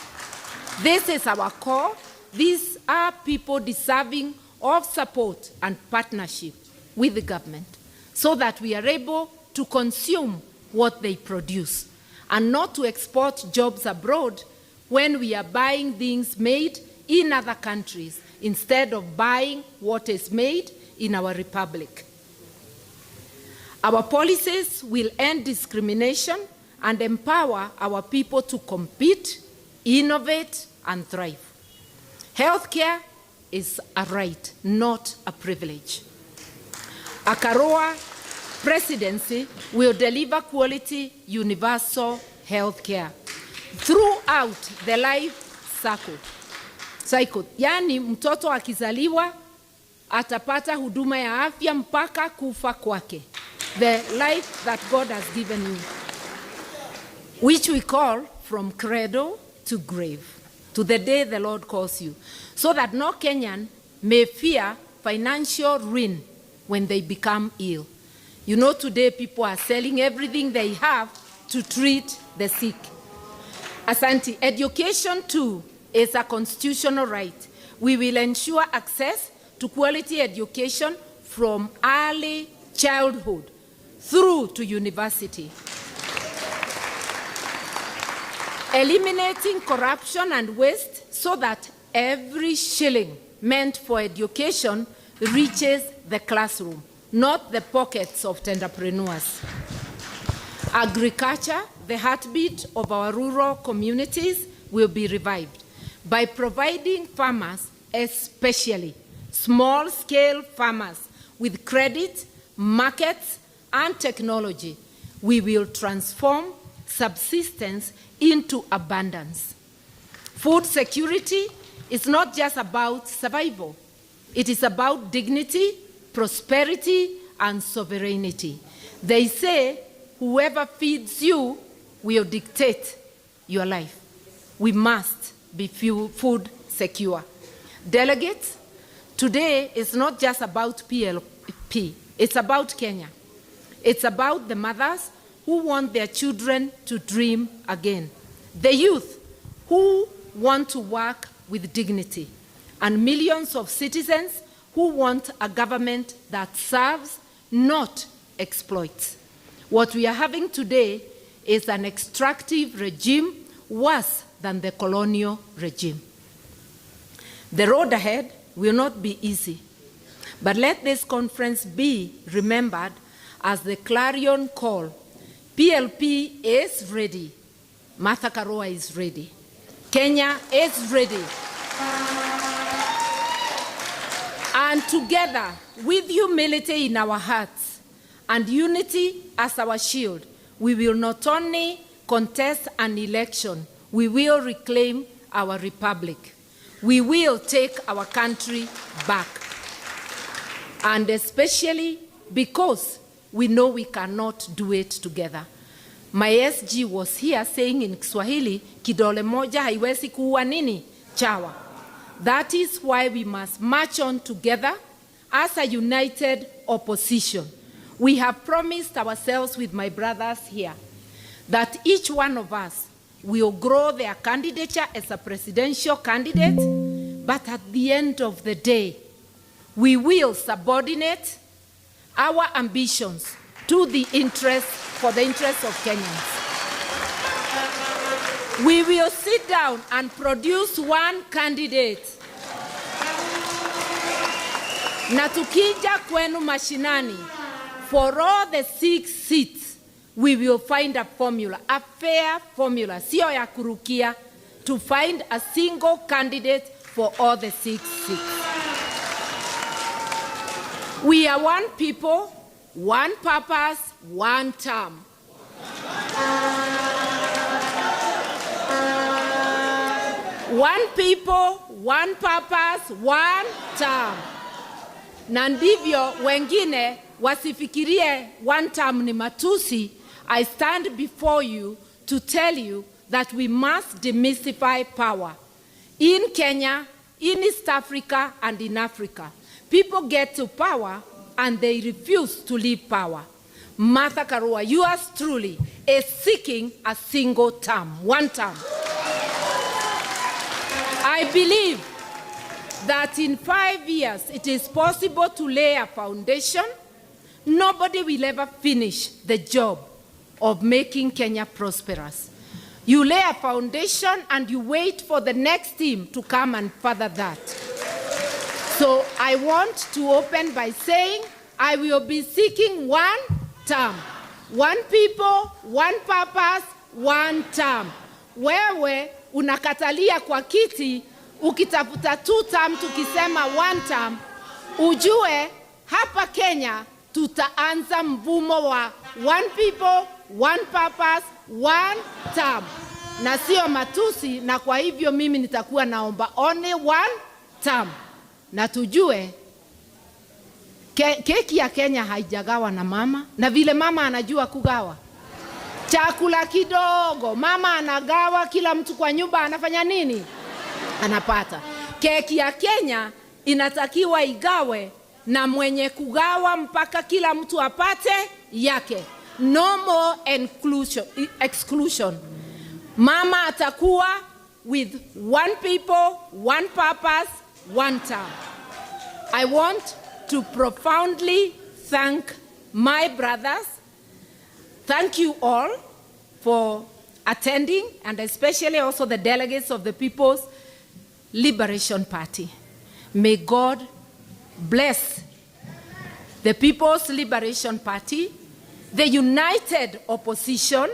This is our core. These are people deserving of support and partnership with the government so that we are able to consume what they produce and not to export jobs abroad when we are buying things made in other countries instead of buying what is made in our republic. Our policies will end discrimination and empower our people to compete, innovate, and thrive. Healthcare is a right, not a privilege. A Karua presidency will deliver quality, universal healthcare throughout the life cycle. Yani mtoto akizaliwa atapata huduma ya afya mpaka kufa kwake. The life that God has given you, which we call from cradle to grave, to the day the Lord calls you, so that no Kenyan may fear financial ruin when they become ill. You know, today people are selling everything they have to treat the sick. Asante, education too is a constitutional right. We will ensure access to quality education from early childhood through to university. Eliminating corruption and waste so that every shilling meant for education reaches the classroom, not the pockets of entrepreneurs. Agriculture, the heartbeat of our rural communities, will be revived by providing farmers, especially small-scale farmers, with credit, markets, and technology. We will transform subsistence into abundance. Food security is not just about survival. It is about dignity, prosperity, and sovereignty. They say, whoever feeds you will dictate your life. We must be food secure. Delegates, today is not just about PLP. It's about Kenya. It's about the mothers who want their children to dream again, the youth who want to work with dignity, and millions of citizens who want a government that serves, not exploits. What we are having today is an extractive regime worse than the colonial regime. The road ahead will not be easy, but let this conference be remembered as the clarion call. PLP is ready. Martha Karua is ready. Kenya is ready. And together, with humility in our hearts and unity as our shield, we will not only contest an election, we will reclaim our republic. We will take our country back. And especially because we know we cannot do it together. My SG was here saying in Kiswahili, kidole moja haiwezi kuua nini? Chawa. That is why we must march on together as a united opposition. We have promised ourselves with my brothers here that each one of us will grow their candidature as a presidential candidate, but at the end of the day, we will subordinate our ambitions to the interest, for the interests of Kenyans. We will sit down and produce one candidate. Na tukija kwenu mashinani, for all the 6 seats, we will find a formula, a fair formula, sio ya kurukia, to find a single candidate for all the 6 seats. We are one people, one purpose, one term. One people, one purpose, one term. Na ndivyo wengine wasifikirie one term ni matusi. I stand before you to tell you that we must demystify power. In Kenya, in East Africa, and in Africa, people get to power and they refuse to leave power. Martha Karua, yours truly, is seeking a single term, one term. I believe that in 5 years it is possible to lay a foundation. Nobody will ever finish the job of making Kenya prosperous. You lay a foundation and you wait for the next team to come and further that. So I want to open by saying I will be seeking one term. One people, one purpose, one term. Wewe unakatalia kwa kiti ukitafuta 2 term, tukisema 1 term, ujue hapa Kenya tutaanza mvumo wa one people, one purpose, one term. Na sio matusi, na kwa hivyo mimi nitakuwa naomba only 1 term. Na tujue keki ya Kenya haijagawa na mama, na vile mama anajua kugawa chakula kidogo, mama anagawa, kila mtu kwa nyumba anafanya nini? Anapata. Keki ya Kenya inatakiwa igawe na mwenye kugawa mpaka kila mtu apate yake. No more exclusion. Mama atakuwa with one people, one purpose, one term. I want to profoundly thank my brothers. Thank you all for attending, and especially also the delegates of the People's Liberation Party. May God bless the People's Liberation Party, the united opposition,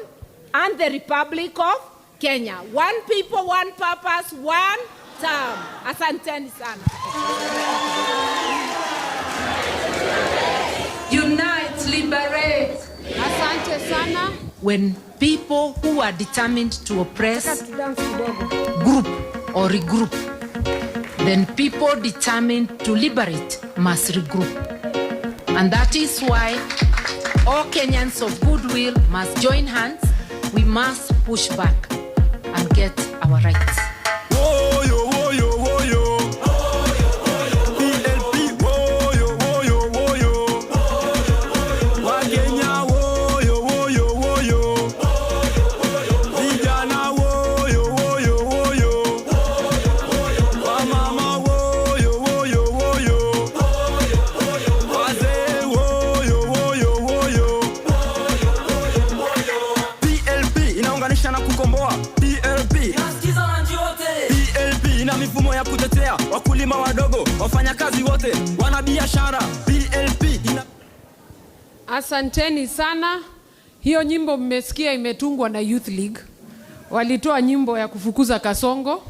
and the Republic of Kenya. One people, one purpose, one term. Asanteni sana. Unite, liberate. Asante sana. When people who are determined to oppress group or regroup, then people determined to liberate must regroup. And that is why all Kenyans of goodwill must join hands. We must push back and get our rights. Wakulima wadogo, wafanya kazi wote, wana biashara. PLP Asanteni sana. Hiyo nyimbo mmesikia imetungwa na Youth League. Walitoa nyimbo ya kufukuza kasongo,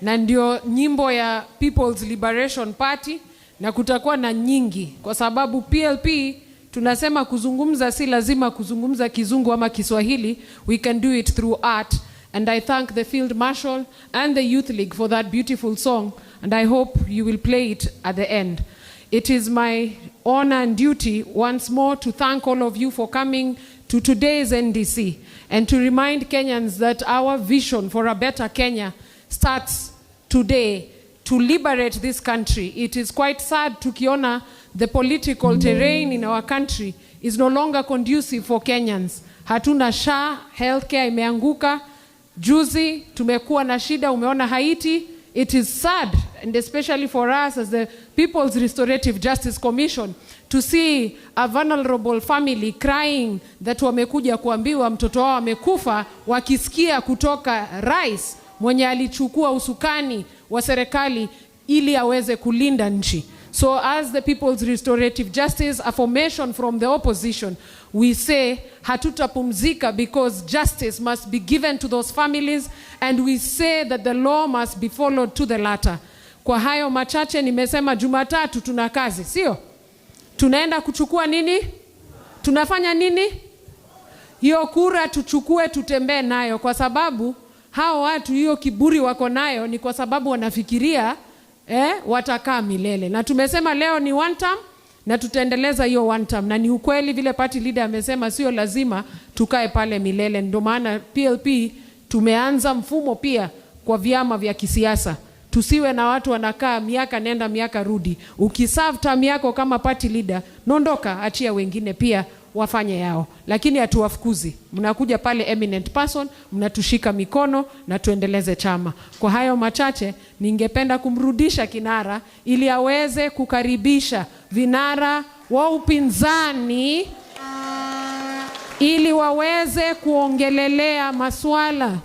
na ndio nyimbo ya People's Liberation Party, na kutakuwa na nyingi kwa sababu PLP tunasema kuzungumza si lazima kuzungumza kizungu ama Kiswahili. We can do it through art. And I thank the Field Marshal and the Youth League for that beautiful song, and I hope you will play it at the end. It is my honor and duty once more to thank all of you for coming to today's NDC and to remind Kenyans that our vision for a better Kenya starts today to liberate this country. It is quite sad tukiona the political terrain in our country is no longer conducive for Kenyans. Hatuna SHA, healthcare imeanguka. Juzi tumekuwa na shida, umeona Haiti. It is sad, and especially for us as the People's Restorative Justice Commission, to see a vulnerable family crying that wamekuja kuambiwa mtoto wao amekufa, wakisikia kutoka rais mwenye alichukua usukani wa serikali ili aweze kulinda nchi. So as the People's Restorative Justice, a formation from the opposition, we say hatutapumzika because justice must be given to those families, and we say that the law must be followed to the latter. Kwa hayo machache nimesema Jumatatu tuna kazi, sio? Tunaenda kuchukua nini? Tunafanya nini? Hiyo kura tuchukue, tutembee nayo, kwa sababu hao watu hiyo kiburi wako nayo ni kwa sababu wanafikiria watakaa milele. Na tumesema leo ni one term na tutaendeleza hiyo one term, na ni ukweli vile party leader amesema sio lazima tukae pale milele. Ndio maana PLP tumeanza mfumo pia kwa vyama vya kisiasa. Tusiwe na watu wanakaa miaka nenda miaka rudi. Ukiserve term yako kama party leader, nondoka, achia wengine pia wafanye yao. Lakini hatuwafukuzi. Mnakuja pale eminent person, mnatushika mikono na tuendeleze chama. Kwa hayo machache ningependa kumrudisha kinara ili aweze kukaribisha vinara wa upinzani ili waweze kuongelelea masuala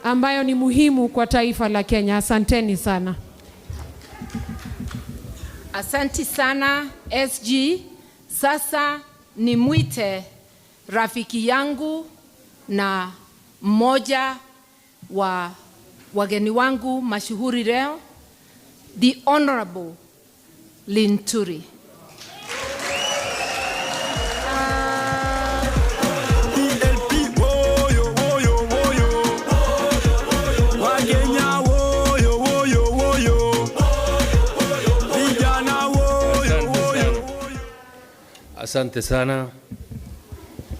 ambayo ni muhimu kwa taifa la Kenya. Asanteni sana. Asanti sana SG. Sasa nimwite rafiki yangu na mmoja wa wageni wangu mashuhuri leo, the Honorable Linturi. Asante sana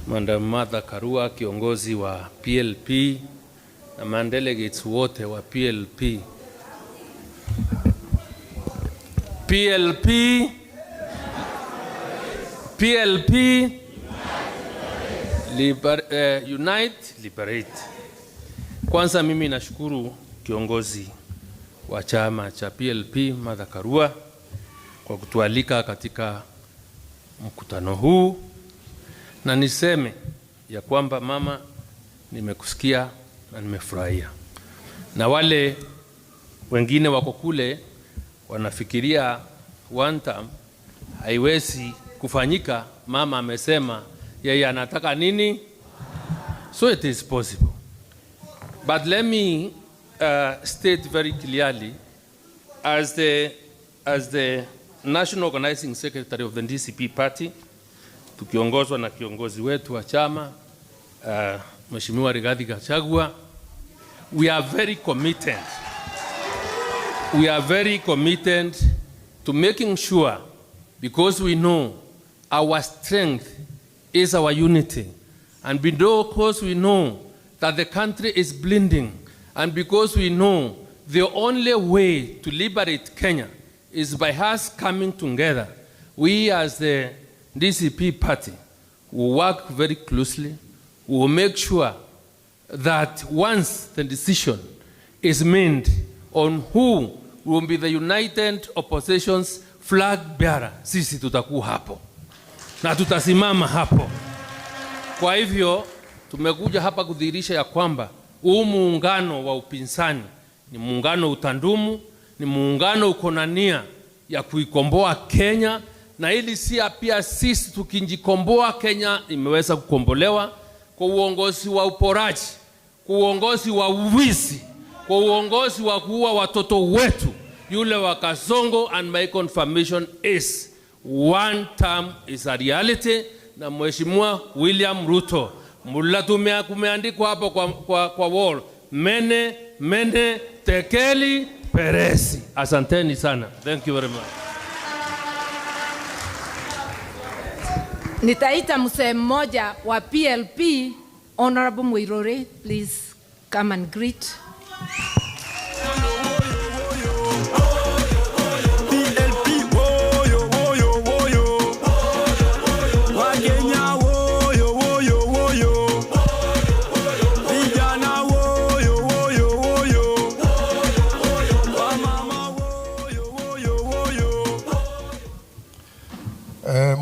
Madam Martha Karua, kiongozi wa PLP na mandelegates wote wa PLP. Unite, liberate. Kwanza mimi nashukuru kiongozi wa chama cha PLP Martha Karua kwa kutualika katika mkutano huu, na niseme ya kwamba mama, nimekusikia na nimefurahia. Na wale wengine wako kule wanafikiria one term haiwezi kufanyika, mama amesema yeye anataka nini, so it is possible. But let me state very clearly, as the National Organizing Secretary of the NDC Party, tukiongozwa na kiongozi wetu wa chama Mheshimiwa Rigathi Gachagua, we are very committed to making sure, because we know our strength is our unity, and because we know that the country is bleeding, and because we know the only way to liberate Kenya is by us coming together, we as the DCP party will work very closely. We will make sure that once the decision is made on who will be the united opposition's flag bearer, sisi tutakuwa hapo na tutasimama hapo. Kwa hivyo tumekuja hapa kudhihirisha ya kwamba huu muungano wa upinzani ni muungano utandumu, ni muungano uko na nia ya kuikomboa Kenya, na ili pia sisi tukijikomboa Kenya imeweza kukombolewa kwa uongozi wa uporaji, kwa uongozi wa uwizi, kwa uongozi wa kuua watoto wetu yule wa Kasongo. And my confirmation is one term is a reality, na Mheshimiwa William Ruto mula kumeandikwa hapo kwa wall, mene tekeli peresi. Asanteni sana. Thank you very much. Nitaita mzee mmoja wa PLP, Honorable Mwirore, please come and greet.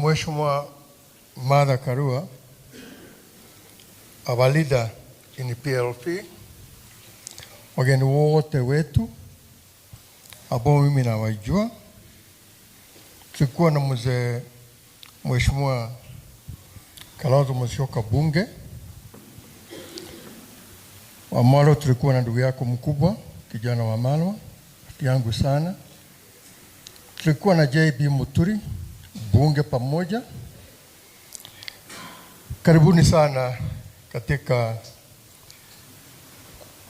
Mheshimiwa Martha Karua, our leader in the PLP, wageni wote wetu ambao mimi nawajua, tulikuwa na mzee Mheshimiwa Kalonzo Musyoka bunge wa Molo, tulikuwa na ndugu yako mkubwa kijana wa Malwa yangu sana, tulikuwa na JB Muturi bunge pamoja. Karibuni sana katika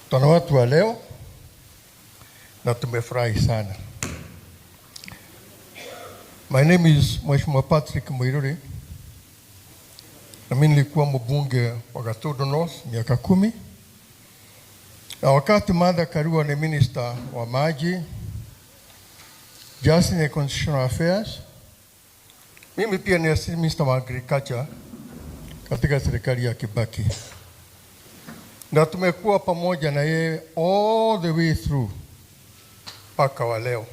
mkutano wetu wa leo, na tumefurahi sana. My name is Mheshimiwa Patrick Mwiruri, na mimi nilikuwa mbunge wa Gatundu North miaka 10, na wakati Martha Karua ni minister wa maji, Justice and Constitutional Affairs, mimi pia ni minister wa agriculture katika serikali ya Kibaki, na tumekuwa pamoja na yeye all the way through mpaka wa leo,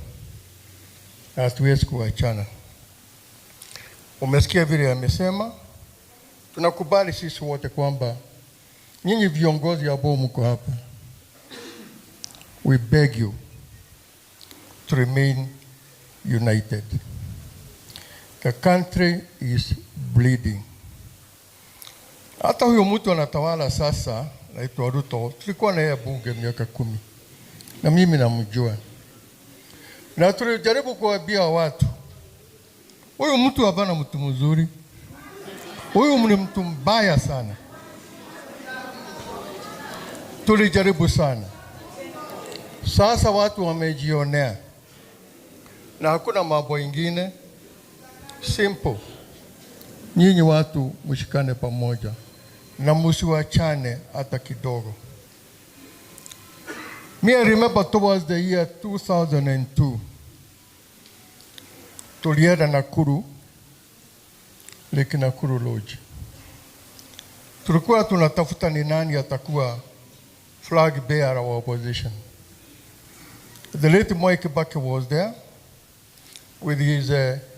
na hatuwezi kuachana. Umesikia vile amesema, tunakubali sisi wote kwamba nyinyi viongozi ambao mko hapa, we beg you to remain united. The country is bleeding. Hata huyo mtu anatawala sasa, naitwa Ruto, tulikuwa na yeye bunge miaka 10. Na mimi namjua. Na tulijaribu kuwaambia watu, huyu mtu hapana mtu mzuri. Huyu ni mtu mbaya sana. Tulijaribu sana. Sasa watu wamejionea. Na hakuna mambo ingine. Simple. Nyinyi watu mshikane pamoja. Na msiwachane hata kidogo. Me, I remember towards the year 2002, tulienda Nakuru, Lake Nakuru Lodge. Tulikuwa tunatafuta ni nani atakuwa flag bearer wa opposition. The late Moi Kibaki was there with his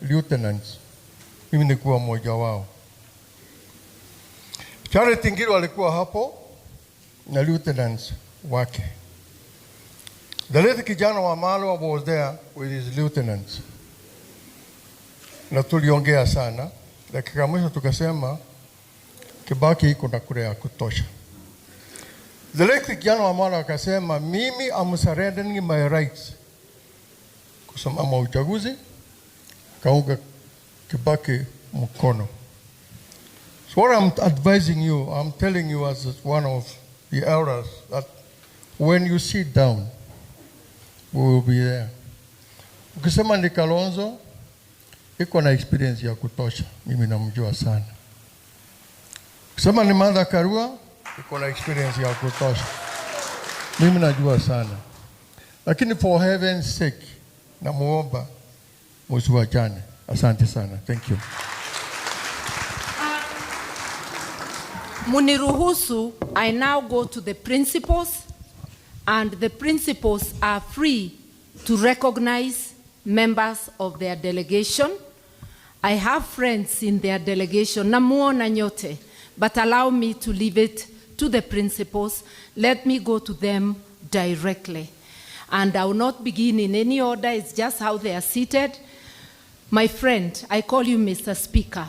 lieutenants. Mimi nilikuwa mmoja wao. Charity Ngilu alikuwa hapo na lieutenants wake. The late kijana wa Malwa was there with his lieutenants. Na tuliongea sana. Dakika mwisho tukasema Kibaki iko na kura ya kutosha. The late kijana wa Malwa akasema mimi am surrendering my rights kusimama uchaguzi, kaunga Kibaki mkono. So what I'm advising you, I'm telling you as one of the elders, that when you sit down, we will be there. Ukisema ni Kalonzo, iko na experience ya kutosha. Mimi namjua sana. Ukisema ni Martha Karua, iko na experience ya kutosha. Mimi najua sana. Lakini for heaven's sake, namuomba msiwachane. Asante sana. Thank you. Muniruhusu, I now go to the principals, and the principals are free to recognize members of their delegation. I have friends in their delegation, namuona nyote, but allow me to leave it to the principals. Let me go to them directly. And I will not begin in any order, it's just how they are seated. My friend, I call you Mr. Speaker,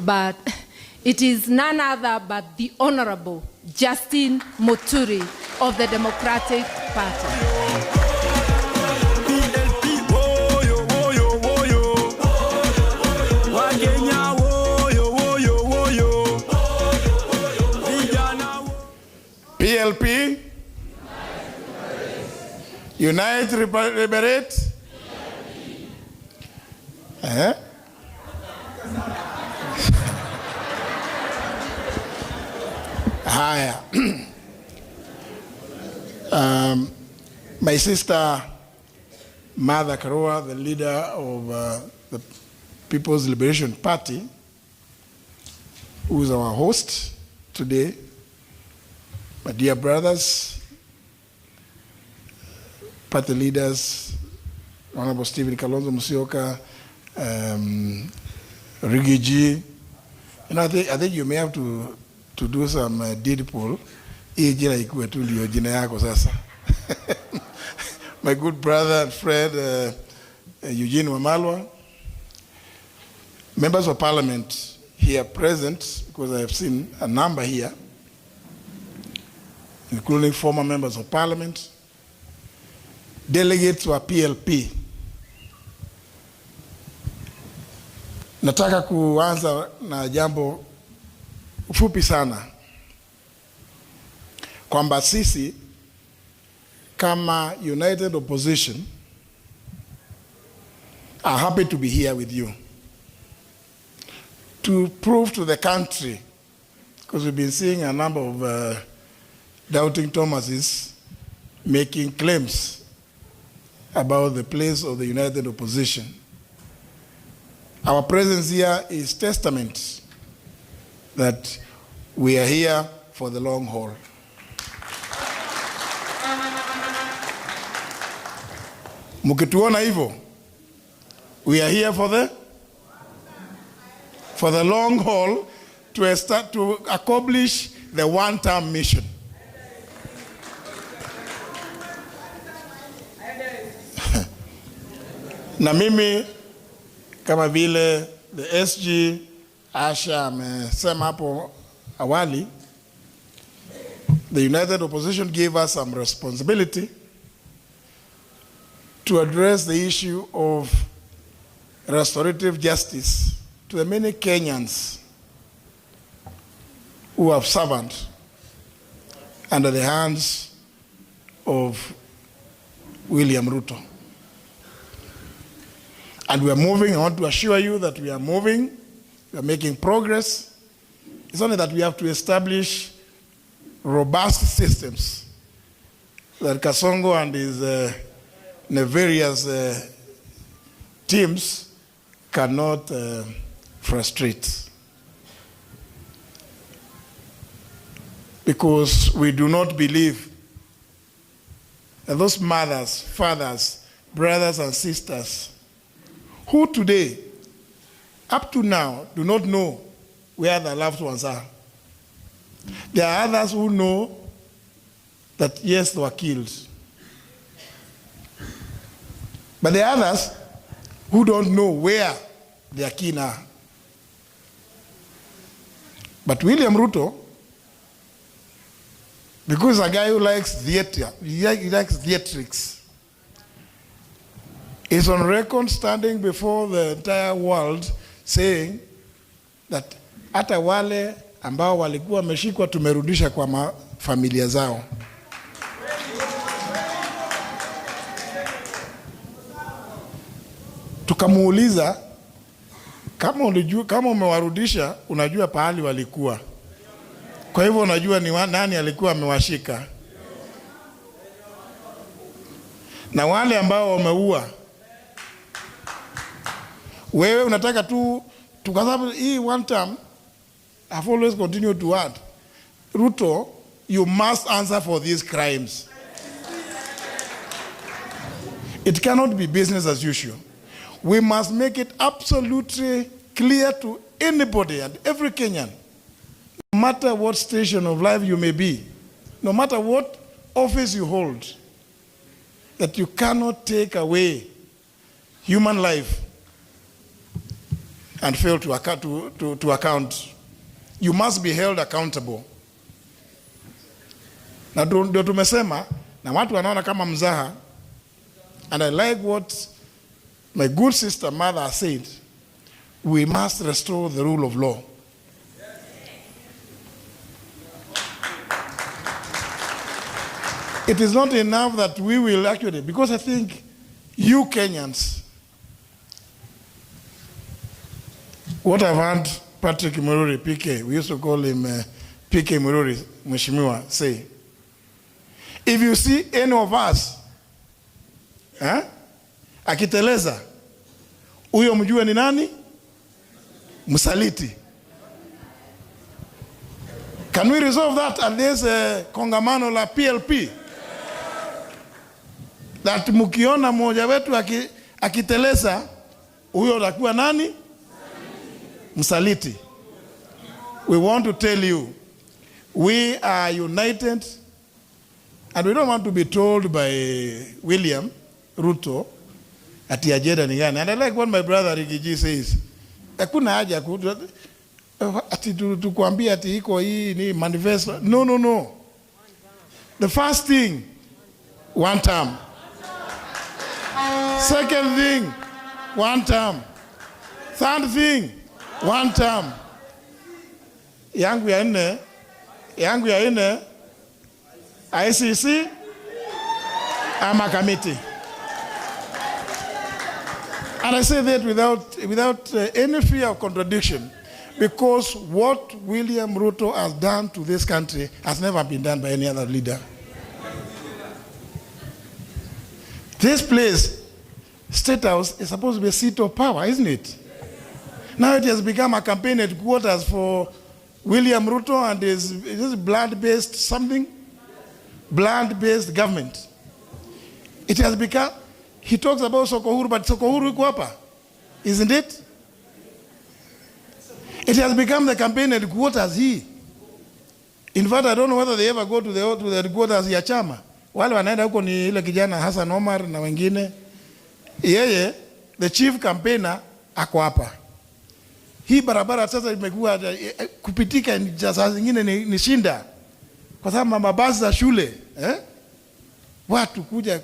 but it is none other but the Honorable Justin Muturi of the Democratic Party. PLP, Unite, Liberate. Haya. My sister Martha Karua, the leader of the People's Liberation Party, who is our host today, my dear brothers, party leaders, Honorable Stephen Kalonzo Musyoka, Rigiji, and I think you may have to do some deed poll. My good brother and friend Eugene Wamalwa, members of parliament here present, because I have seen a number here, including former members of parliament, delegates wa PLP. Nataka kuanza na jambo fupi sana, kwamba sisi kama United Opposition are happy to be here with you to prove to the country, because we've been seeing a number of doubting Thomases making claims about the place of the United Opposition. Our presence here is testament that we are here for the long haul. Mukituona hivyo, we are here for the long haul to accomplish the one-term mission. Na mimi kama vile the SG Asha amesema hapo awali, the United Opposition gave us some responsibility to address the issue of restorative justice to the many Kenyans who have suffered under the hands of William Ruto. And we are moving. I want to assure you that we are moving. We are making progress. It's only that we have to establish robust systems that Kasongo and his nefarious teams cannot frustrate. Because we do not believe that those mothers, fathers, brothers and sisters who today, up to now, do not know where their loved ones are. There are others who know that, yes, they were killed. But there are others who don't know where their kin are. But William Ruto, because a guy who likes theater, he likes theatrics, is on record standing before the entire world saying that hata wale ambao walikuwa wameshikwa tumerudisha kwa familia zao. Tukamuuliza, kama umewarudisha unajua pahali walikuwa. Kwa hivyo unajua ni nani alikuwa amewashika. Na wale ambao wameua, wewe unataka tu kwa sababu hii one term, I've always continued to add, Ruto, you must answer for these crimes. It cannot be business as usual. We must make it absolutely clear to anybody and every Kenyan, no matter what station of life you may be, no matter what office you hold, that you cannot take away human life and fail to account. You must be held accountable. Na ndio tumesema, na watu wanaona kama mzaha, and I like what my good sister mother said, we must restore the rule of law. It is not enough that we will actually, because I think you Kenyans, what I've heard Patrick Mururi, PK, we used to call him PK Mururi, Mheshimiwa, say, if you see any of us, akiteleza, huyo mjue ni nani? Msaliti. Can we resolve that at this kongamano la PLP? That mukiona mmoja wetu akiteleza, huyo atakuwa nani? Msaliti. We want to tell you, we are united, and we don't want to be told by William Ruto ati ajenda ni gani. And I like what my brother Rigiji says. Hakuna haja ati tukuambia ati iko hii ni manifesto. No. The first thing, one term. Second thing, one term. Third thing, one term. Yangu ya nne, ICC ama committee. And I say that without any fear of contradiction, because what William Ruto has done to this country has never been done by any other leader. This place, State House, is supposed to be a seat of power, isn't it? Now it has become a campaign headquarters for William Ruto and his blood-based something? Blood-based government. It has become, he talks about Sokohuru, but Sokohuru iko hapa, isn't it? It has become the campaign headquarters here. In fact, I don't know whether they ever go to the headquarters ya chama. Wale wanaenda huko ni ile kijana Hassan Omar na wengine. Yeye, the chief campaigner, ako hapa. hii barabara sasa imekuwa kupitika saa zingine ni shinda, kwa sababu mabasi za shule watu kuja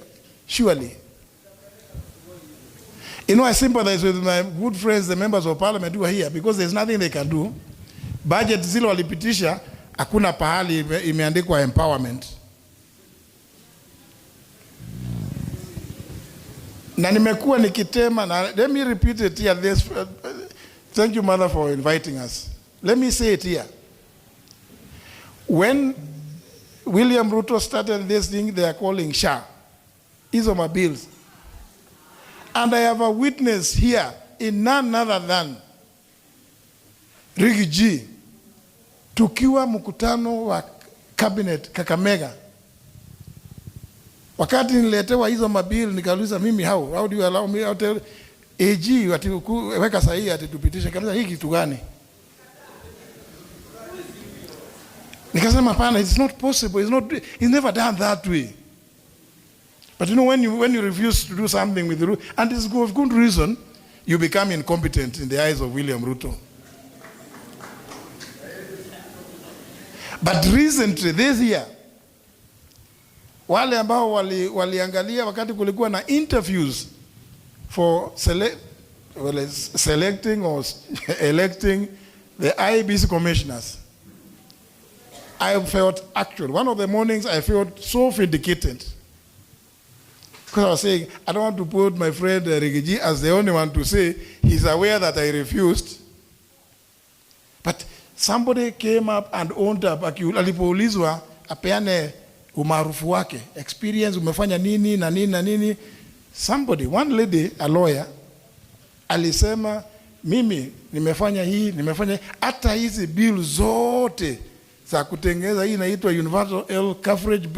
surely. You know, I sympathize with my good friends, the members of parliament who are here, because there's nothing they can do. Budget zile walipitisha, hakuna pahali imeandikwa empowerment. Na nimekuwa nikitema, na let me repeat it here. Thank you, Mother, for inviting us. Let me say it here. When William Ruto started this thing they are calling SHA, Izoma bills, and I have a witness here in none other than Riggy G, tukiwa mkutano wa cabinet Kakamega. Wakati niletewa hizo mabill nikauliza mimi how do you allow me out AG ati weka sahihi ati tupitishe kabisa hiki kitu gani? Nikasema hapana, it's not possible, it's never done that way. But you know, when you refuse to do something with the rule, and it's of good reason, you become incompetent in the eyes of William Ruto. But recently, this year, wale ambao waliangalia wakati kulikuwa na interviews for selecting or electing the IEBC commissioners, I felt actually, one of the mornings I felt so vindicated. Because I was saying, I don't want to put my friend Riggy G as the only one to say he's aware that I refused. But somebody came up and owned up, alipoulizwa apeane umaarufu wake, experience, umefanya nini na nini na nini. Somebody, one lady, a lawyer, alisema, mimi nimefanya hii, hata hizi bill zote za kutengeza hii inaitwa universal health coverage,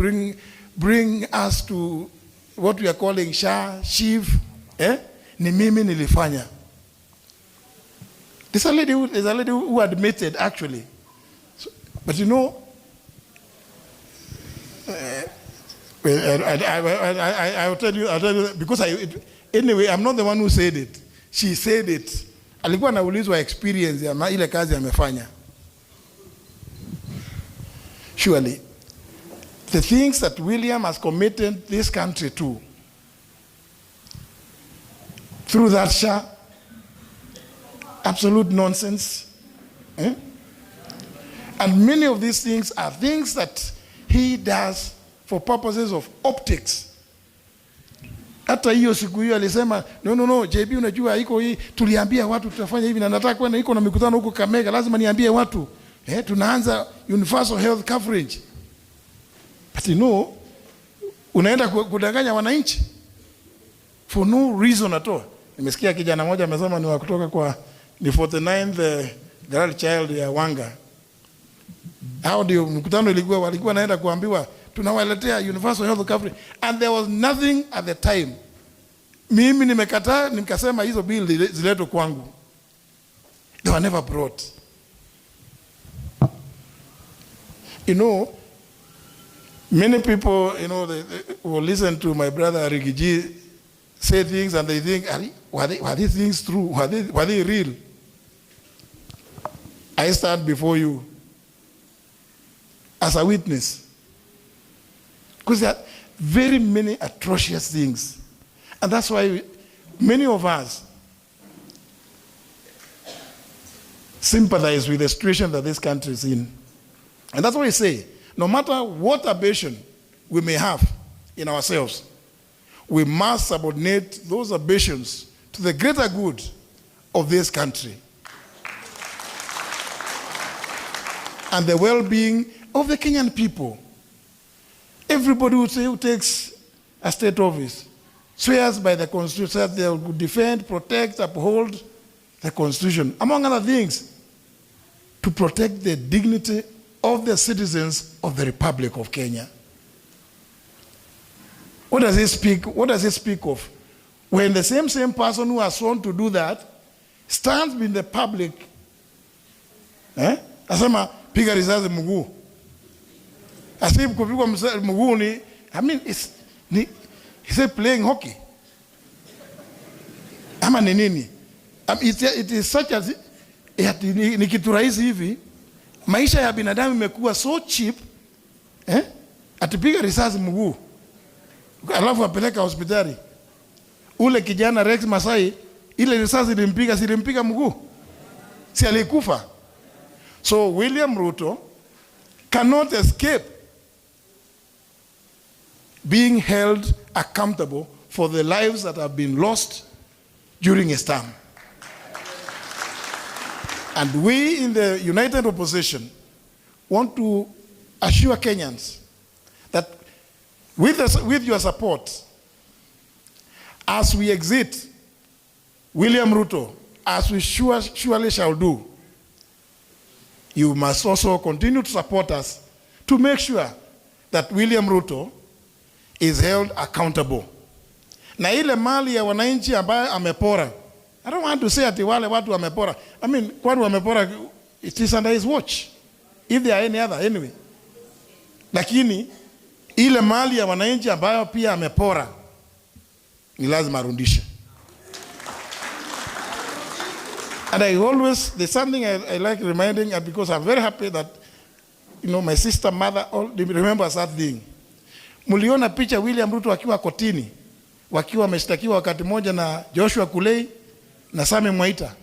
bring us to what we are calling SHA, SHIF, ni mimi nilifanya. There's a lady who admitted actually. So, but you know, I'll tell you because anyway, I'm not the one who said it. She said it. Alikuwa anaulizwa experience ya ile kazi amefanya. Surely, the things that William has committed this country to through that SHA, absolute nonsense. And many of these things are things that he does for purposes of optics. Hata hiyo siku hiyo alisema, no, JB unajua iko hii, tuliambia watu tutafanya hivi na nataka kwenda iko na mikutano huko Kamega, lazima niambie watu, tunaanza universal health coverage. But you know, unaenda kudanganya wananchi for no reason at all. Nimesikia kijana mmoja amesema ni wa kutoka ni 49th girl child ya Wanga. How do you mkutano walikuwa naenda kuambiwa tunawaletea universal health coverage, and there was nothing at the time. Mimi nimekataa, nikasema hizo bill ziletwe kwangu. They were never brought. You know, many people, you know, they will listen to my brother Riggy G say things and they think, were these things true? Were they real? I stand before you as a witness. Because there are very many atrocious things. And that's why many of us sympathize with the situation that this country is in. And that's why I say, no matter what ambition we may have in ourselves, we must subordinate those ambitions to the greater good of this country and the well-being of the Kenyan people. Everybody who takes a state office swears by the Constitution that they will defend, protect, uphold the Constitution, among other things, to protect the dignity of the citizens of the Republic of Kenya. What does it speak of? When the same person who has sworn to do that stands in the public, asema piga risasi mguu. Asib kupigwa mguu ni, I mean, is he playing hockey? Ama ni nini? It is such as, ati ni kitu rahisi hivi. Maisha ya binadamu imekuwa so cheap, atipiga risasi mguu alafu apeleka hospitali. Ule kijana Rex Masai, ile risasi ilimpiga mguu, si alikufa? So William Ruto cannot escape being held accountable for the lives that have been lost during his term. And we in the United Opposition want to assure Kenyans that with your support, as we exit William Ruto, as we surely shall do, you must also continue to support us to make sure that William Ruto is held accountable. Na ile mali ya wananchi ambayo amepora, I don't want to say ati wale watu wamepora. I mean, kwani wamepora, it is under his watch. If there are any other, anyway. Lakini, ile mali ya wananchi ambayo pia amepora, ni lazima arudishe. And I always, there's something I like reminding, because I'm very happy that, my sister mother remembers that thing. Muliona picha William Ruto akiwa kotini, wakiwa wameshtakiwa wakati moja na Joshua Kulei na Same Mwaita,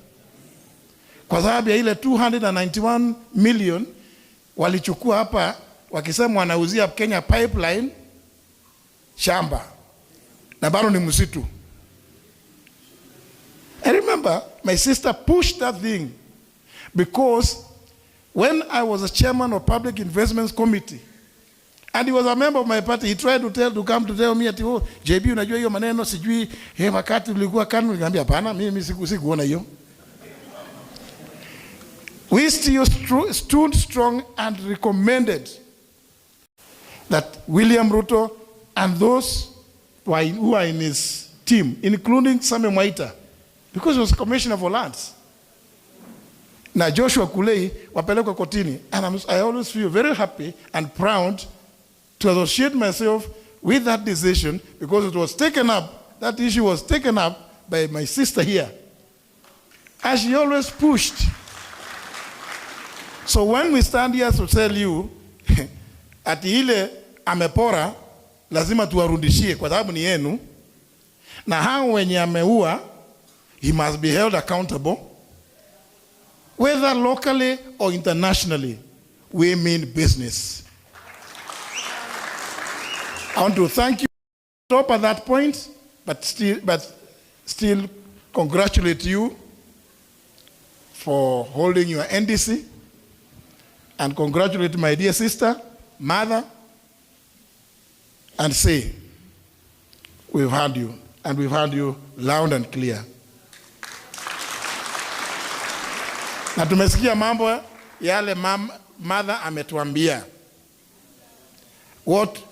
kwa sababu ya ile 291 million walichukua hapa, wakisema wanauzia Kenya Pipeline shamba na bado ni msitu. I remember my sister pushed that thing, because when I was a chairman of Public Investments Committee, and he was a member of my party, he tried to come to tell me ati, oh, JB unajua hiyo maneno sijui, wakati ulikuwa KANU, nikamwambia hapana, mimi sikuona hiyo. We still stood strong and recommended that William Ruto and those who are in his team, including Same Mwaita, because he was commissioner for lands, na Joshua Kulei wapelekwa kotini. And I always feel very happy and proud to associate myself with that decision, because it was taken up, that issue was taken up by my sister here, as she always pushed. So when we stand here to tell you, ati ile amepora, lazima tuwarudishie kwa sababu ni yenu, na hao wenye ameua, he must be held accountable, whether locally or internationally, we mean business. I want to thank you. Stop at that point, but still congratulate you for holding your NDC, and congratulate my dear sister, mother, and say, we've heard you, and we've heard you loud and clear. Na tumesikia mambo yale mother ametuambia, what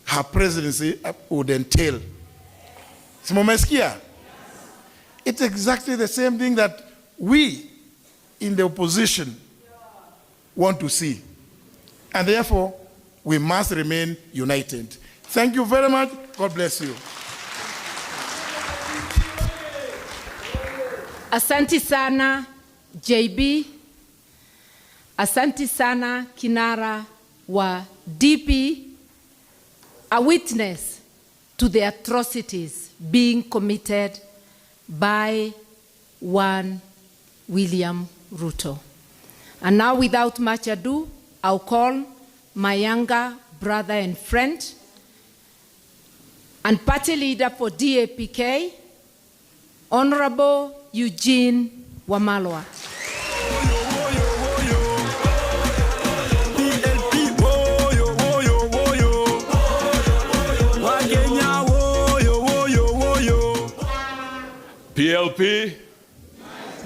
her presidency would entail. Simomesikia? It's exactly the same thing that we in the opposition want to see. And therefore, we must remain united. Thank you very much. God bless you. Asante sana JB. Asante sana kinara wa DP, a witness to the atrocities being committed by one William Ruto. And now, without much ado, I'll call my younger brother and friend and party leader for DAPK, Honorable Eugene Wamalwa. PLP,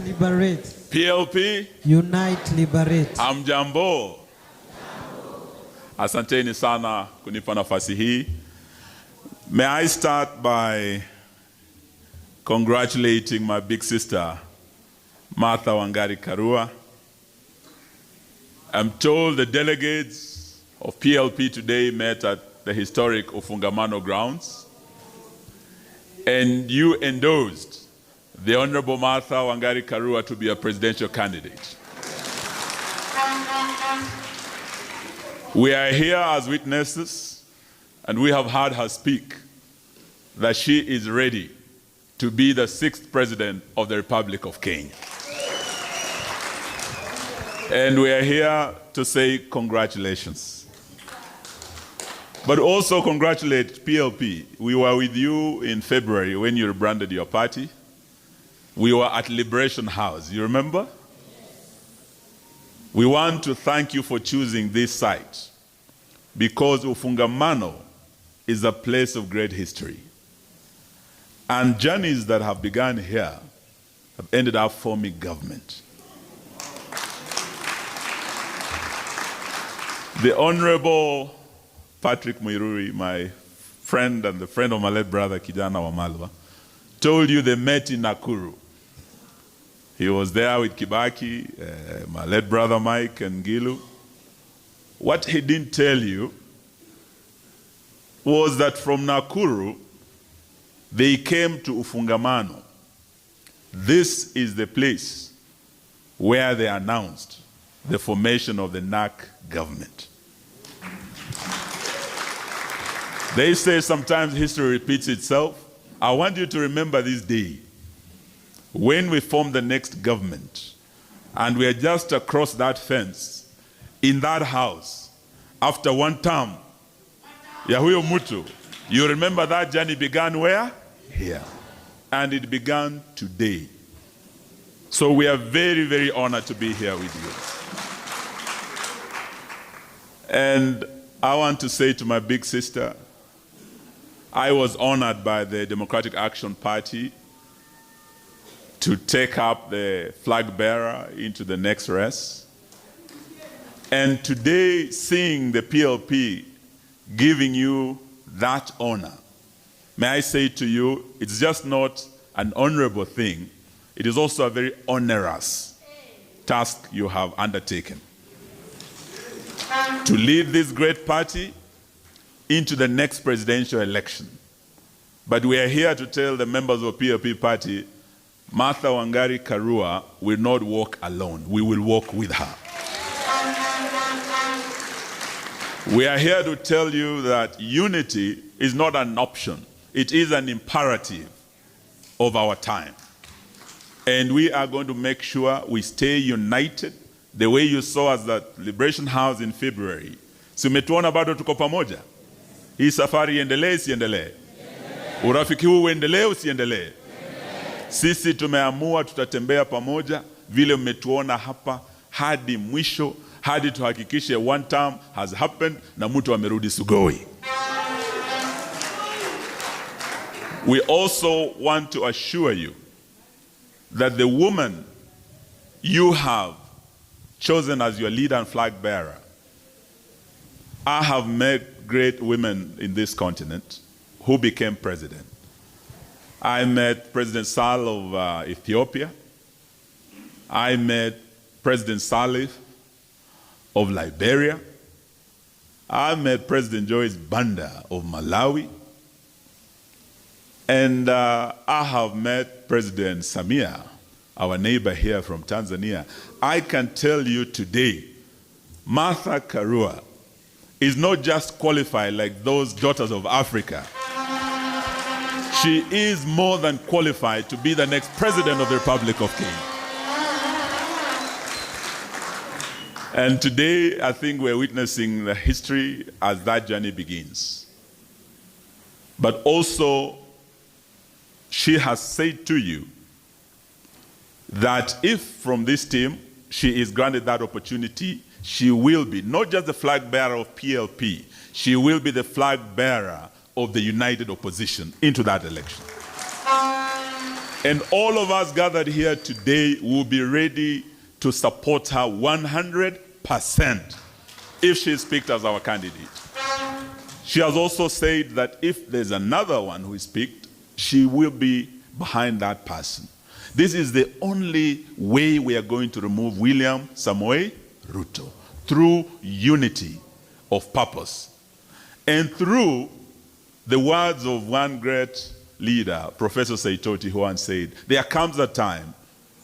Liberate. PLP, Unite, liberate. Amjambo. Asanteni sana kunipa nafasi hii. May I start by congratulating my big sister, Martha Wangari Karua. I'm told the delegates of PLP today met at the historic Ufungamano grounds, and you endorsed the Honorable Martha Wangari Karua to be a presidential candidate. We are here as witnesses, and we have heard her speak that she is ready to be the 6th president of the Republic of Kenya. And we are here to say congratulations. But also congratulate PLP. We were with you in February when you rebranded your party. We were at Liberation House, you remember? We want to thank you for choosing this site because Ufungamano is a place of great history. And journeys that have begun here have ended up forming government. The Honorable Patrick Muiruri, my friend and the friend of my late brother Kijana Wamalwa, told you they met in Nakuru. He was there with Kibaki, my late brother Mike and Gilu. What he didn't tell you was that from Nakuru, they came to Ufungamano. This is the place where they announced the formation of the NAC government. They say sometimes history repeats itself. I want you to remember this day when we formed the next government, and we are just across that fence, in that house, after one term, Yahuyo Mutu, you remember that journey began where? Here. And it began today. So we are very, very honored to be here with you. And I want to say to my big sister, I was honored by the Democratic Action Party to take up the flag bearer into the next race. And today, seeing the PLP giving you that honor, may I say to you, it's just not an honorable thing, it is also a very onerous task you have undertaken. To lead this great party into the next presidential election. But we are here to tell the members of the PLP party, Martha Wangari Karua will not walk alone. We will walk with her. We are here to tell you that unity is not an option. It is an imperative of our time. And we are going to make sure we stay united the way you saw us at Liberation House in February. Si umetuona bado tuko pamoja? Hii safari iendelee isiendelee? Urafiki huu uendelee usiendelee? Sisi tumeamua tutatembea pamoja vile mmetuona hapa hadi mwisho, hadi tuhakikishe one term has happened na mtu amerudi sugoi. We also want to assure you that the woman you have chosen as your leader and flag bearer, I have met great women in this continent who became president. I met President Sall of Ethiopia. I met President Salif of Liberia. I met President Joyce Banda of Malawi. And I have met President Samia, our neighbor here from Tanzania. I can tell you today, Martha Karua is not just qualified like those daughters of Africa. She is more than qualified to be the next president of the Republic of Kenya. And today, I think we're witnessing the history as that journey begins. But also, she has said to you that if from this team she is granted that opportunity, she will be not just the flag bearer of PLP, she will be the flag bearer of the united opposition into that election. And all of us gathered here today will be ready to support her 100% if she is picked as our candidate. She has also said that if there's another one who is picked, she will be behind that person. This is the only way we are going to remove William Samoei Ruto, through unity of purpose and through the words of one great leader, Professor Saitoti, who once said, there comes a time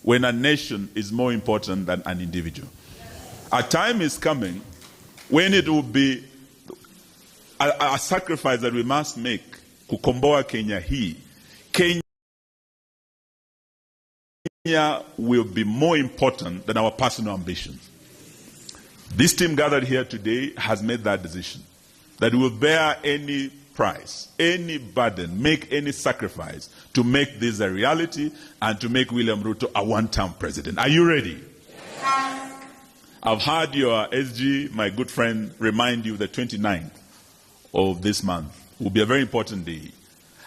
when a nation is more important than an individual. A time is coming when it will be a sacrifice that we must make kukomboa Kenya hii. Kenya will be more important than our personal ambitions. This team gathered here today has made that decision, that we will bear any price, any burden, make any sacrifice to make this a reality and to make William Ruto a one-term president. Are you ready? Yes. I've heard your SG, my good friend, remind you the 29th of this month will be a very important day.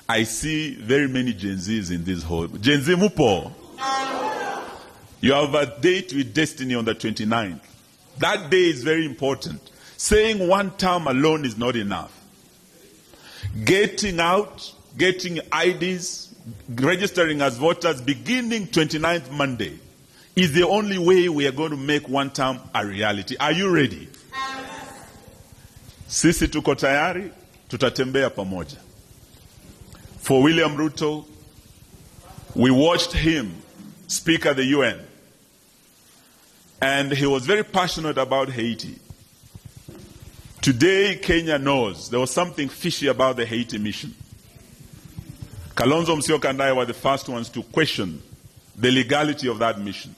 I see very many Gen Zs in this hall. Gen Z mupo. You have a date with destiny on the 29th. That day is very important. Saying one term alone is not enough. Getting out, getting IDs, registering as voters beginning 29th Monday is the only way we are going to make one term a reality. Are you ready? Sisi tuko tayari, tutatembea pamoja. For William Ruto, we watched him speak at the UN, and he was very passionate about Haiti. Today, Kenya knows there was something fishy about the Haiti mission. Kalonzo Musyoka and I were the first ones to question the legality of that mission,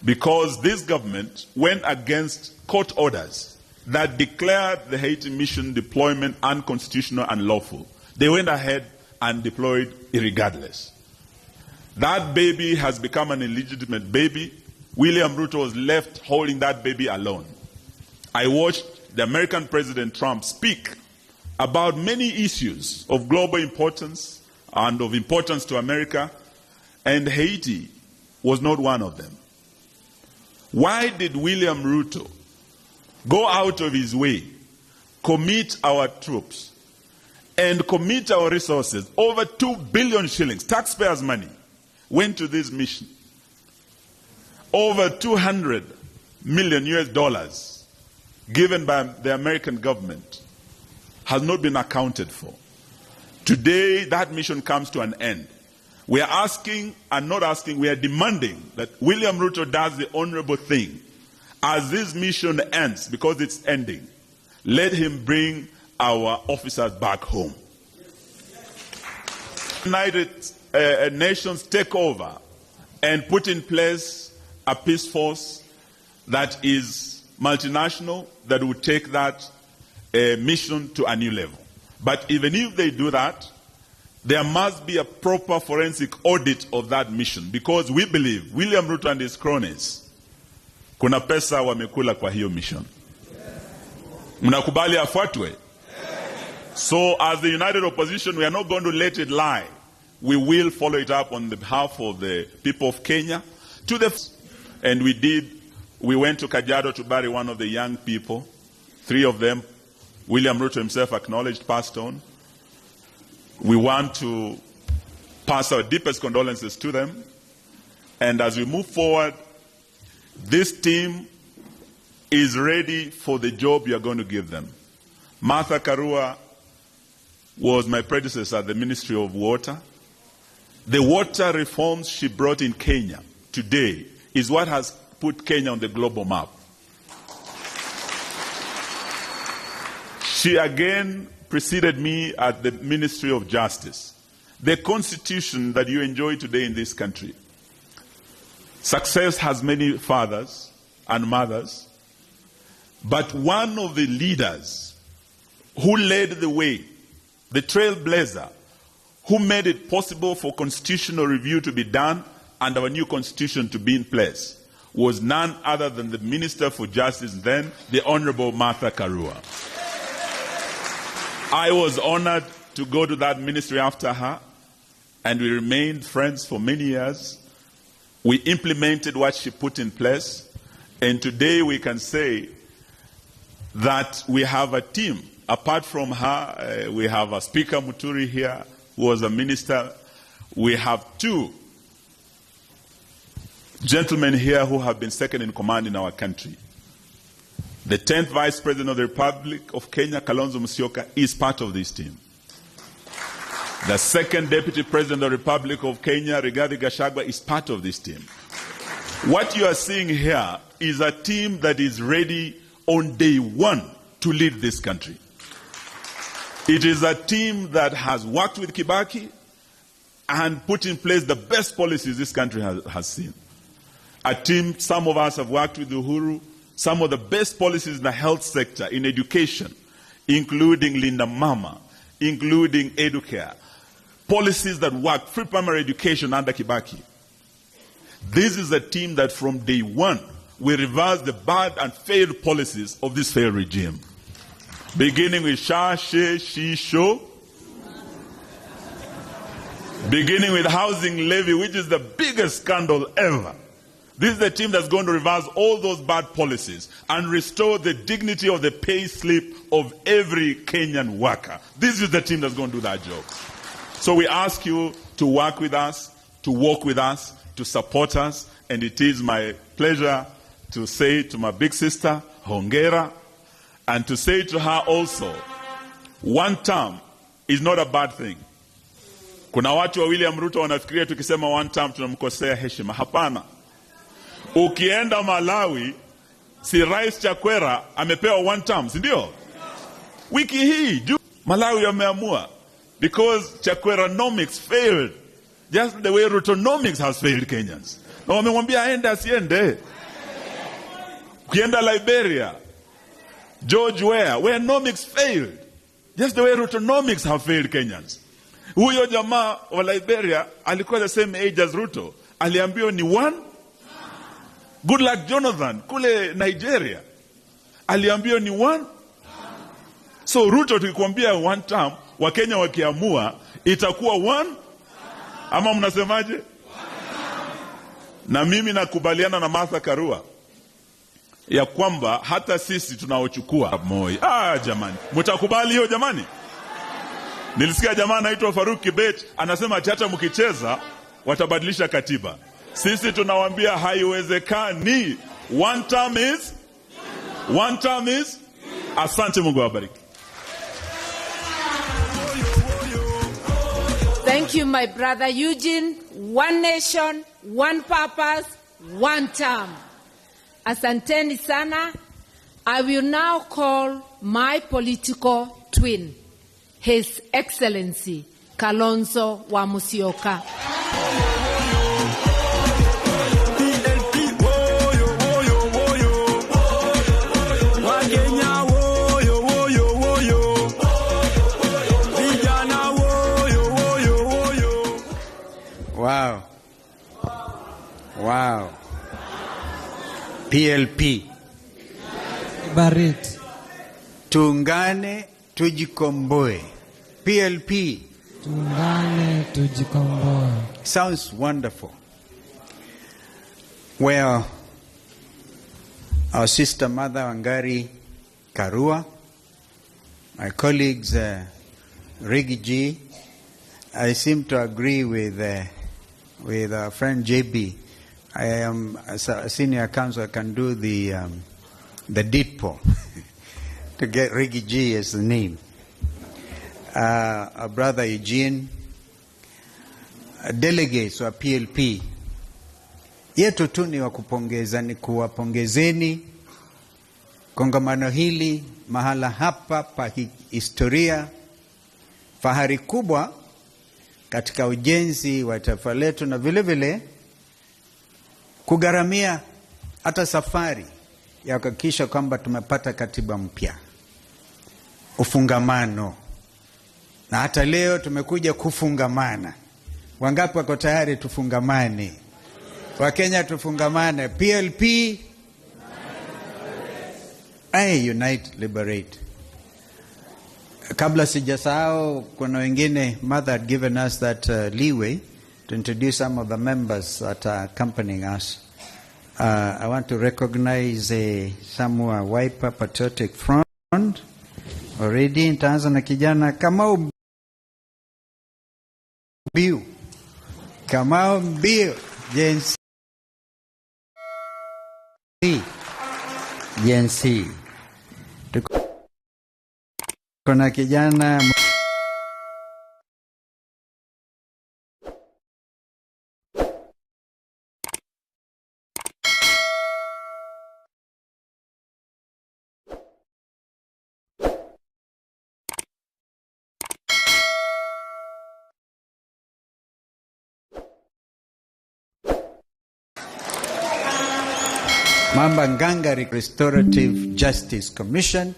because this government went against court orders that declared the Haiti mission deployment unconstitutional and lawful. They went ahead and deployed irregardless. That baby has become an illegitimate baby. William Ruto was left holding that baby alone. I watched the American President Trump speak about many issues of global importance and of importance to America, and Haiti was not one of them. Why did William Ruto go out of his way, commit our troops, and commit our resources? Over 2 billion shillings, taxpayers' money, went to this mission. Over $200 million US given by the American government has not been accounted for. Today, that mission comes to an end. We are asking, and not asking, we are demanding that William Ruto does the honorable thing. As this mission ends, because it's ending, let him bring our officers back home. United Nations take over and put in place a peace force that is multinational, that will take that mission to a new level. But even if they do that, there must be a proper forensic audit of that mission, because we believe William Ruto and his cronies, kuna pesa wamekula kwa hiyo mission. Mnakubali afuatwe? So as the united opposition, we are not going to let it lie. We will follow it up on the behalf of the people of Kenya. And we went to Kajiado to bury one of the young people. 3 of them, William Ruto himself acknowledged, passed on. We want to pass our deepest condolences to them. And as we move forward, this team is ready for the job you are going to give them. Martha Karua was my predecessor at the Ministry of Water. The water reforms she brought in Kenya today is what has put Kenya on the global map. She again preceded me at the Ministry of Justice. The constitution that you enjoy today in this country. Success has many fathers and mothers, but one of the leaders who led the way, the trailblazer, who made it possible for constitutional review to be done and our new constitution to be in place, was none other than the Minister for Justice then, the Honorable Martha Karua. I was honored to go to that ministry after her, and we remained friends for many years. We implemented what she put in place, and today we can say that we have a team. Apart from her, we have a Speaker Muturi here, who was a minister. We have 2 gentlemen here who have been second in command in our country. The 10th Vice President of the Republic of Kenya, Kalonzo Musyoka, is part of this team. The second Deputy President of the Republic of Kenya, Rigathi Gachagua, is part of this team. What you are seeing here is a team that is ready on day one to lead this country. It is a team that has worked with Kibaki and put in place the best policies this country has seen. A team, some of us have worked with Uhuru, some of the best policies in the health sector, in education, including Linda Mama, including Educare, policies that work, free primary education under Kibaki. This is a team that from day one will reverse the bad and failed policies of this failed regime. Beginning with Sha, She, She, Sho. Beginning with housing levy, which is the biggest scandal ever. This is the team that's going to reverse all those bad policies and restore the dignity of the pay slip of every Kenyan worker. This is the team that's going to do that job. So we ask you to work with us, to walk with us, to support us, and it is my pleasure to say to my big sister, Hongera, and to say to her also, one term is not a bad thing. Kuna watu wa William Ruto wanafikiria tukisema one term tunamkosea heshima. Hapana. Ukienda Malawi, si Rais Chakwera amepewa one term, si ndio? Wiki hii, Malawi wameamua. Because Chakweranomics failed. Just the way Rutonomics has failed Kenyans. Na wamemwambia aende asiende. Ukienda Liberia, George where nomics failed. Just the way Rutonomics have failed Kenyans. Huyo jamaa wa Liberia alikuwa the same age as Ruto. Aliambiwa ni one. Good luck Jonathan kule Nigeria. Aliambiwa ni one. So Ruto tukikwambia one term, Wakenya wakiamua itakuwa one. Ama mnasemaje? Na mimi nakubaliana na Martha Karua ya kwamba hata sisi tunaochukua Moi. Jamani, mtakubali hiyo jamani? Nilisikia jamaa anaitwa Faruk Kibet anasema hata mkicheza watabadilisha katiba. Sisi tunawaambia haiwezekani. One term is asante, Mungu awabariki. Thank you, my brother Eugene. One nation, one purpose, one term. Asanteni sana. I will now call my political twin, His Excellency Kalonzo wa Musyoka. Wow. PLP. Liberate. Tuungane tujikomboe. PLP. Tuungane tujikomboe. Sounds wonderful. Well, our sister Mother Wangari Karua, my colleagues Rigi G, I seem to agree with our friend JB. I am as a senior counsel. I can do the deed poll to get Rigi G as the name. Our brother Eugene, delegates wa PLP, yetu tu ni wakupongeza, ni kuwapongezeni kongamano hili mahala hapa pa historia, fahari kubwa katika ujenzi wa taifa letu, na vile vile kugharamia hata safari ya kuhakikisha kwamba tumepata katiba mpya, ufungamano, na hata leo tumekuja kufungamana. Wangapi wako tayari tufungamane? Wakenya tufungamane. PLP, unite, liberate. Kabla sijasahau, kuna wengine, Mother had given us that leeway to introduce some of the members that are accompanying us. I want to recognize some who are Wiper Patriotic Front already. Nitaanza na kijana Kamau Mbiu, Gen C. Kuna kijana Mamba Ngangari Restorative Justice Commission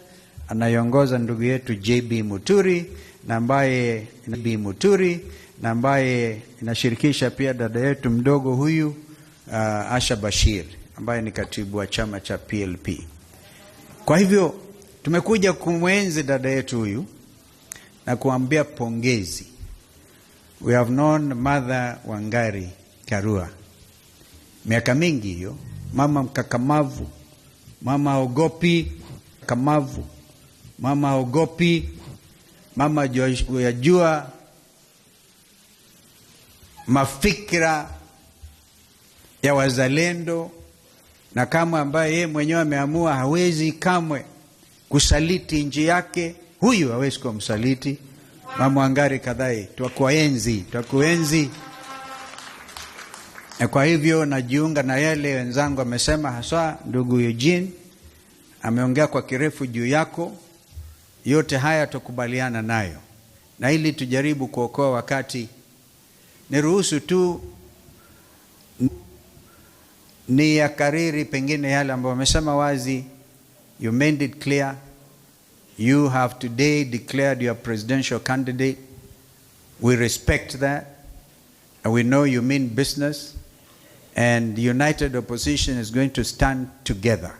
anaiongoza ndugu yetu JB Muturi na ambaye inashirikisha pia dada yetu mdogo huyu Asha Bashir ambaye ni katibu wa chama cha PLP. Kwa hivyo tumekuja kumwenzi dada yetu huyu na kuambia pongezi. We have known Mother Wangari Karua miaka mingi hiyo, mama mkakamavu, mama haogopi, kamavu, mama haogopi, mama yajua mafikira ya wazalendo, na kama ambaye yeye mwenyewe ameamua hawezi kamwe kusaliti nchi yake, huyu hawezi kuwa msaliti. Mama Wangari Kadhai, twakuenzi. Na kwa hivyo najiunga na yale wenzangu amesema, hasa ndugu Eugene ameongea kwa kirefu juu yako. Yote haya tukubaliana nayo, na ili tujaribu kuokoa wakati, niruhusu tu ni yakariri pengine yale ambayo wamesema wazi. You made it clear. You have today declared your presidential candidate. We respect that. And we know you mean business. And the united opposition is going to stand together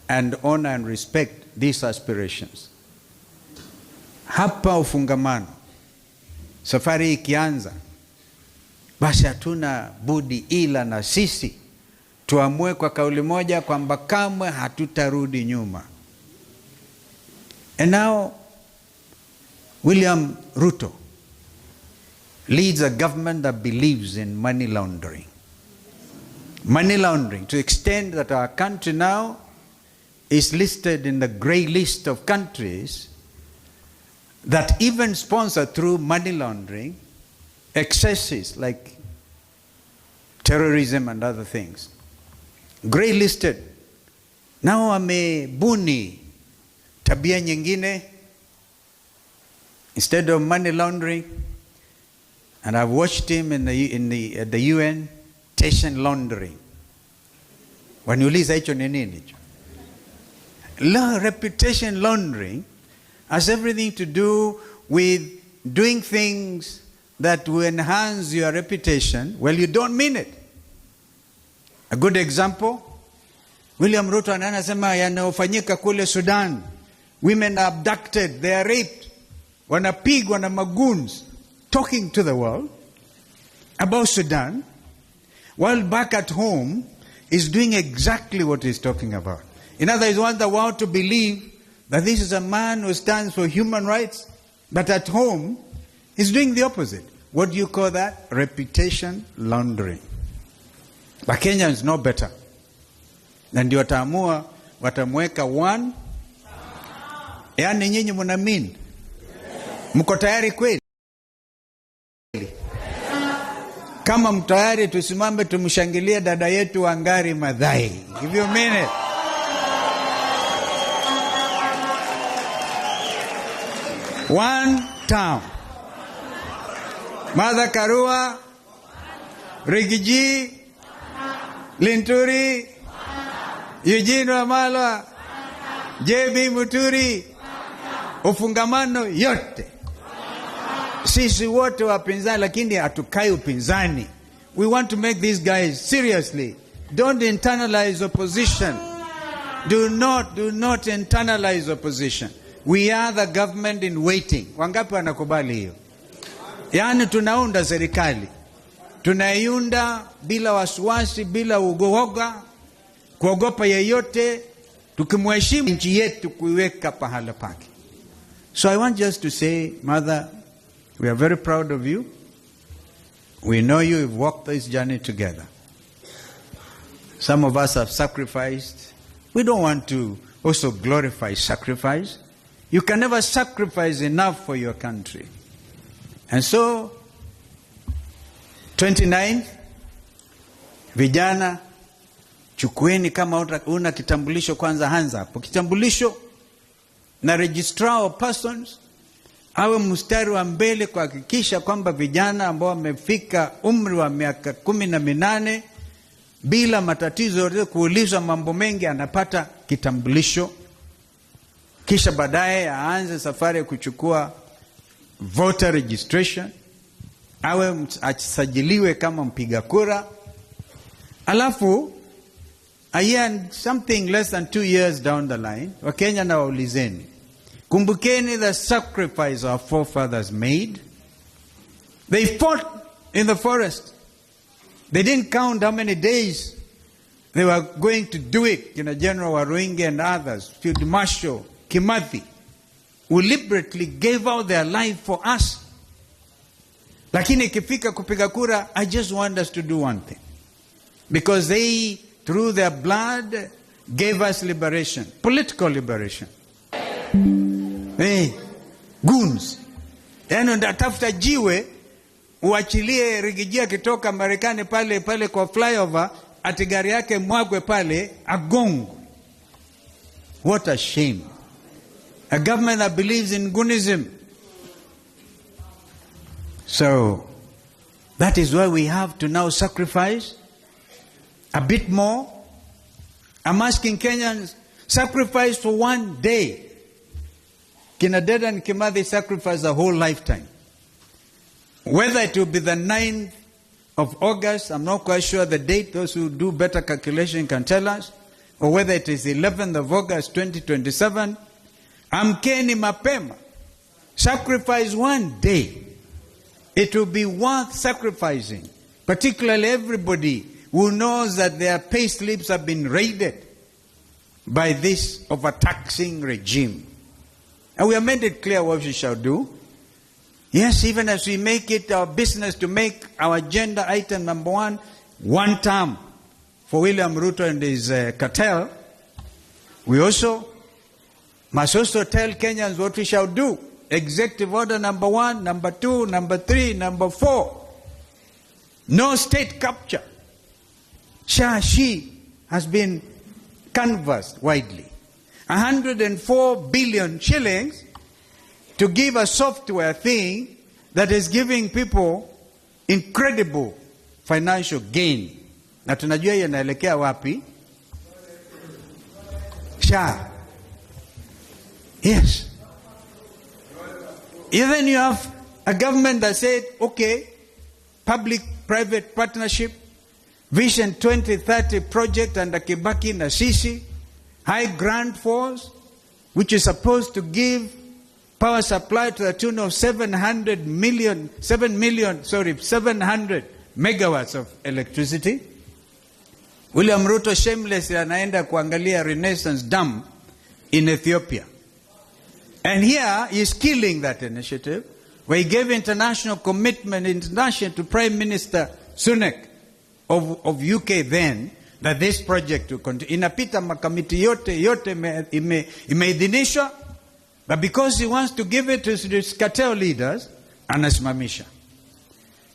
and honor and respect these aspirations. Hapa ufungamano, safari ikianza, basi hatuna budi ila na sisi tuamue kwa kauli moja kwamba kamwe hatutarudi nyuma. And now William Ruto leads a government that believes in money laundering. Money laundering to the extent that our country now is listed in the grey list of countries that even sponsor through money laundering excesses like terrorism and other things. Grey listed. Now amebuni tabia nyingine, instead of money laundering, and I've watched him at the UN, reputation laundering. Waniuliza hicho ni nini? Reputation laundering has everything to do with doing things that will enhance your reputation. Well, you don't mean it. A good example, William Ruto anasema yanayofanyika kule Sudan. Women are abducted, they are raped, wanapigwa na magoons, talking to the world about Sudan, while back at home is doing exactly what he's talking about. In other words, he wants the world to believe that this is a man who stands for human rights, but at home he's doing the opposite. What do you call that? Reputation laundering. But Kenyans know better. Na ndio wataamua, watamweka one. Yaani nyinyi mnaamini? Mko tayari kweli? Kama mtayari, tusimame tumshangilie dada yetu Wangari Maathai. Give you a minute. One town. Martha Karua, Rigiji, Linturi, Eugene Wamalwa, JB Muturi, ufungamano yote. Sisi wote wapinzani, lakini hatukai upinzani. We want to make these guys seriously. Don't internalize opposition. Do not internalize opposition. We are the government in waiting. Wangapi wanakubali hiyo? Yaani tunaunda serikali. Tunaiunda bila wasiwasi, bila uoga, kuogopa yeyote, tukimheshimu nchi yetu kuiweka pahala pake. So I want just to say, Mother, we are very proud of you. We know you've walked this journey together. Some of us have sacrificed. We don't want to also glorify sacrifice. You can never sacrifice enough for your country. And so, 29th, vijana, chukueni kama una kitambulisho kwanza, hanza hapo. Kitambulisho na registrar of persons awe mstari wa mbele kuhakikisha kwamba vijana ambao wamefika umri wa miaka 18 bila matatizo, kuulizwa mambo mengi, anapata kitambulisho, kisha baadaye aanze safari ya kuchukua voter registration, awe asajiliwe kama mpiga kura. Alafu a year and something less than 2 years down the line, Wakenya na waulizeni, kumbukeni the sacrifice our forefathers made. They fought in the forest. They didn't count how many days they were going to do it. General Waruingi and others, Field Marshal Kimathi, who deliberately gave out their life for us. Lakini ikifika kupiga kura, I just want us to do one thing. Because they, through their blood, gave us liberation, political liberation. Hey, goons. Yani ndatafuta jiwe, uachilie Rigijia kitoka Marekani pale kwa flyover, ati gari yake mwagwe pale, agongo. What a shame. A government that believes in goonism. So, that is why we have to now sacrifice a bit more. I'm asking Kenyans, sacrifice for one day. Kina Deda and Kimathi sacrificed a whole lifetime. Whether it will be the 9th of August, I'm not quite sure the date, those who do better calculation can tell us, or whether it is 11th of August 2027, amkeni mapema. Sacrifice one day. It will be worth sacrificing, particularly everybody who knows that their pay slips have been raided by this overtaxing regime. And we have made it clear what we shall do. Yes, even as we make it our business to make our agenda item number one term for William Ruto and his cartel, we also must also tell Kenyans what we shall do. Executive order number 1, number 2, number 3, number 4. No state capture. She has been canvassed widely. 104 billion shillings to give a software thing that is giving people incredible financial gain. Na tunajua yanaelekea wapi? SHA. Yes. Even you have a government that said, okay, public-private partnership, Vision 2030 project under Kibaki na Sisi, high grant force, which is supposed to give power supply to the tune of 700 megawatts of electricity. William Ruto shamelessly anaenda kuangalia Renaissance Dam in Ethiopia. And here he is killing that initiative, where he gave international commitment to Prime Minister Sunak of UK then, that this project will continue. Inapita makamiti yote imeidhinishwa, but because he wants to give it to his cartel leaders, anasimamisha.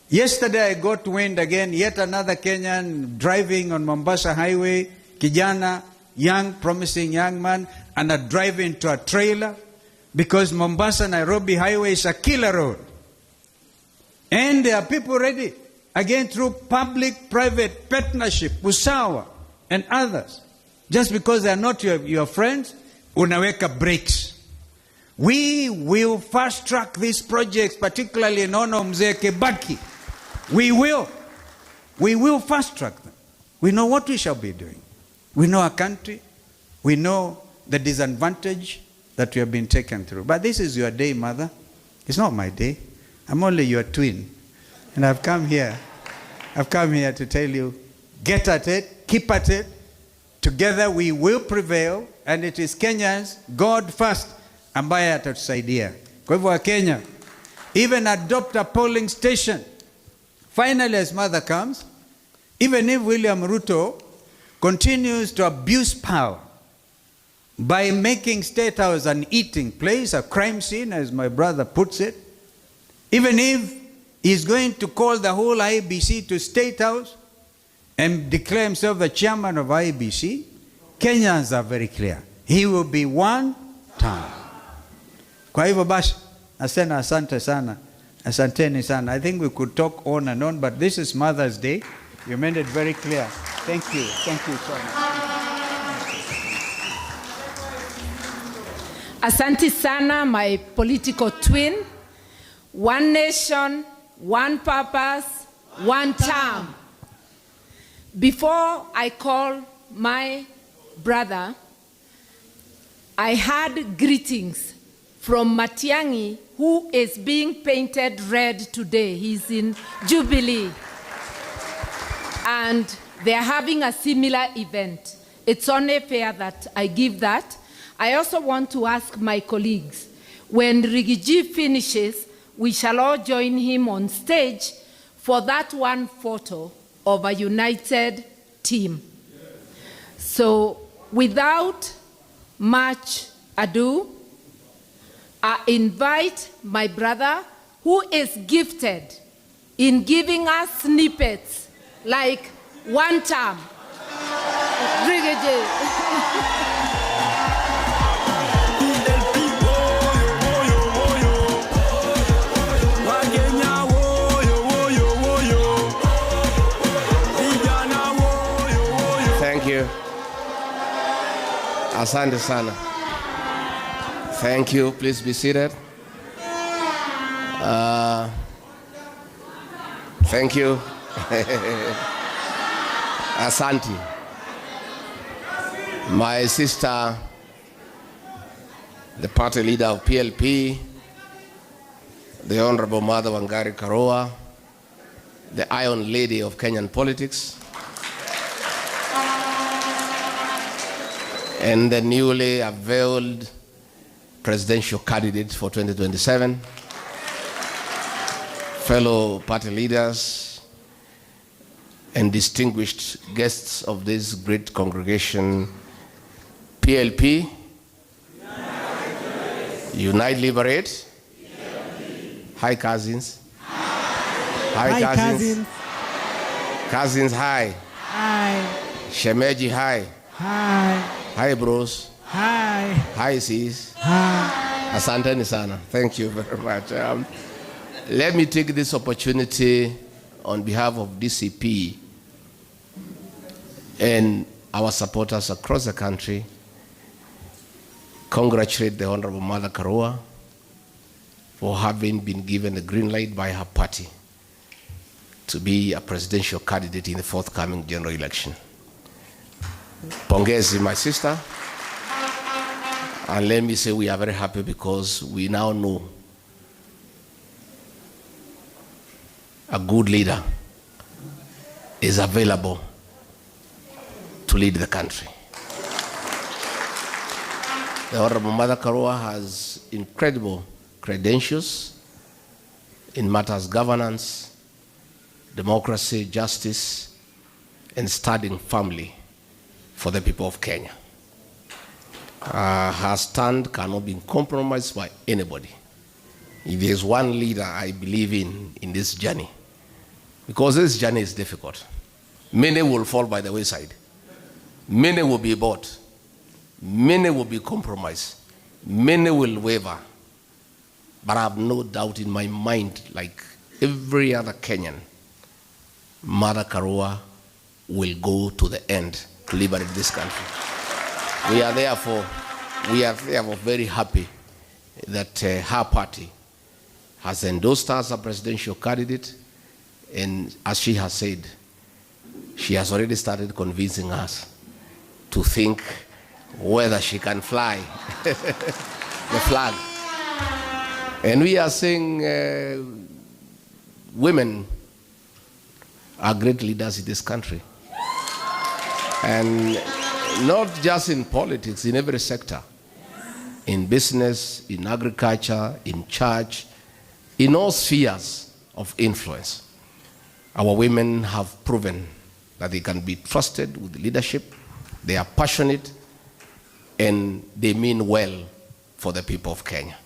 Yesterday I got wind again, yet another Kenyan driving on Mombasa Highway, kijana, young, promising young man, and driving into a trailer, because Mombasa-Nairobi Highway is a killer road. And there are people ready, again through public-private partnership, Usawa and others. Just because they are not your friends, unaweka brakes. We will fast-track these projects, particularly in honor of Mzee Kibaki. We will fast-track them. We know what we shall be doing. We know our country. We know the disadvantage that we have been taken through. But this is your day, Mother. It's not my day. I'm only your twin. And I've come here to tell you, get at it, keep at it. Together we will prevail, and it is Kenyans, God first, ambaye atatusaidia. Kwa hivyo Kenya, even adopt a polling station. Finally, as Mother comes, even if William Ruto continues to abuse power by making State House an eating place, a crime scene, as my brother puts it, even if he's going to call the whole IEBC to State House and declare himself the chairman of IEBC, Kenyans are very clear. He will be one term. Kwa hivyo basi, asena asante sana, asanteni sana. I think we could talk on and on, but this is Mother's Day. You made it very clear. Thank you. Thank you so much. Asante sana, my political twin. One nation, one purpose, one term. Before I call my brother, I had greetings from Matiang'i, who is being painted red today. He's in Jubilee. And they're having a similar event. It's only fair that I give that. I also want to ask my colleagues, when Rigiji finishes, we shall all join him on stage for that one photo of a united team. So without much ado, I invite my brother, who is gifted in giving us snippets like one term. Rigiji. Thank you. Asante sana. Thank you. Please be seated. Thank you. Asante. My sister, the party leader of PLP, the Honorable Mother Wangari Karua, the Iron Lady of Kenyan politics, and the newly unveiled presidential candidate for 2027, fellow party leaders, and distinguished guests of this great congregation, PLP, Unite Liberate, hi cousins, hi cousins, cousins hi, shemeji hi, hi bros, hi sis, asanteni sana. Thank you very much. Let me take this opportunity on behalf of DCP and our supporters across the country, congratulate the Honorable Mother Karua for having been given the green light by her party to be a presidential candidate in the forthcoming general election. Pongezi, my sister. And let me say we are very happy because we now know a good leader is available to lead the country. The Honorable Mother Karua has incredible credentials in matters governance, democracy, justice, and studying family for the people of Kenya. Her stand cannot be compromised by anybody. If there's one leader I believe in this journey, because this journey is difficult. Many will fall by the wayside. Many will be bought. Many will be compromised. Many will waver. But I have no doubt in my mind, like every other Kenyan, Mother Karua will go to the end to liberate this country. We are therefore very happy that her party has endorsed her as a presidential candidate, and as she has said, she has already started convincing us to think whether she can fly the flag. And we are saying women are great leaders in this country. And not just in politics, in every sector. In business, in agriculture, in church, in all spheres of influence. Our women have proven that they can be trusted with leadership. They are passionate and they mean well for the people of Kenya.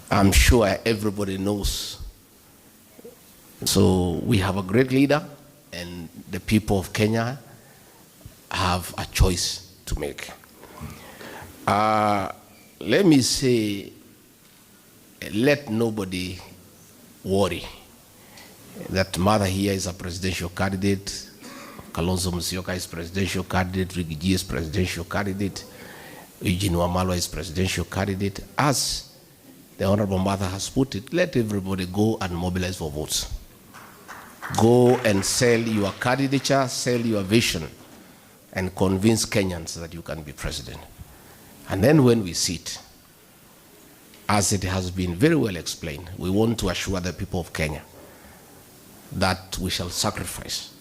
I'm sure everybody knows. So we have a great leader, and the people of Kenya have a choice to make. Let me say, let nobody worry that Mother here is a presidential candidate Kalonzo Musyoka is presidential candidate, Ricky G is presidential candidate, Eugene Wamalwa is presidential candidate. As the Honorable Mother has put it, let everybody go and mobilize for votes. Go and sell your candidature, sell your vision, and convince Kenyans that you can be president. And then when we sit, as it has been very well explained, we want to assure the people of Kenya that we shall sacrifice.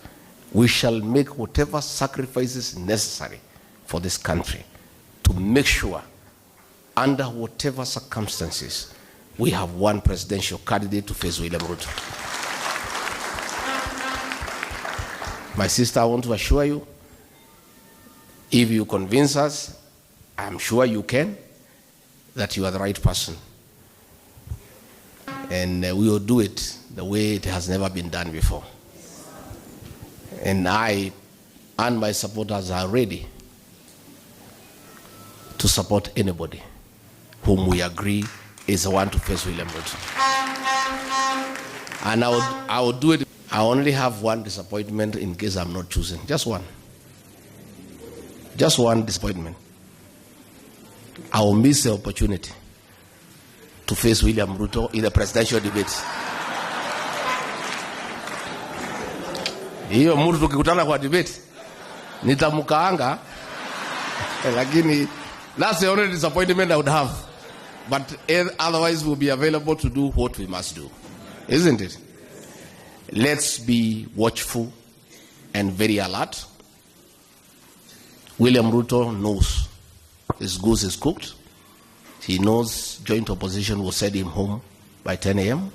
We shall make whatever sacrifices necessary for this country to make sure, under whatever circumstances, we have one presidential candidate to face William Ruto. My sister, I want to assure you, if you convince us, I'm sure you can, that you are the right person. And we will do it the way it has never been done before. And I and my supporters are ready to support anybody whom we agree is the one to face William Ruto. And I will do it. I only have one disappointment in case I'm not chosen. Just one. Just one disappointment. I will miss the opportunity to face William Ruto in the presidential debate. Hiyo mtu tukikutana kwa debate nitamkaanga, lakini that's the only disappointment I would have. But otherwise we'll be available to do what we must do. Isn't it? Let's be watchful and very alert. William Ruto knows his goose is cooked. He knows joint opposition will send him home by 10 a.m.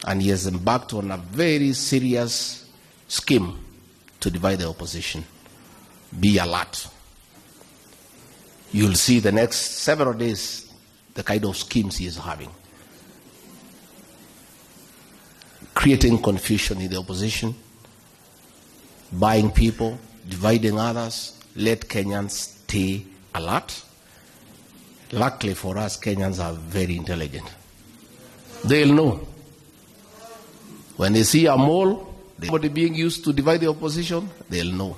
And he has embarked on a very serious scheme to divide the opposition. Be alert. You'll see the next several days the kind of schemes he is having. Creating confusion in the opposition, buying people, dividing others. Let Kenyans stay alert. Luckily for us, Kenyans are very intelligent. They'll know. When they see a mole, somebody being used to divide the opposition, they'll know.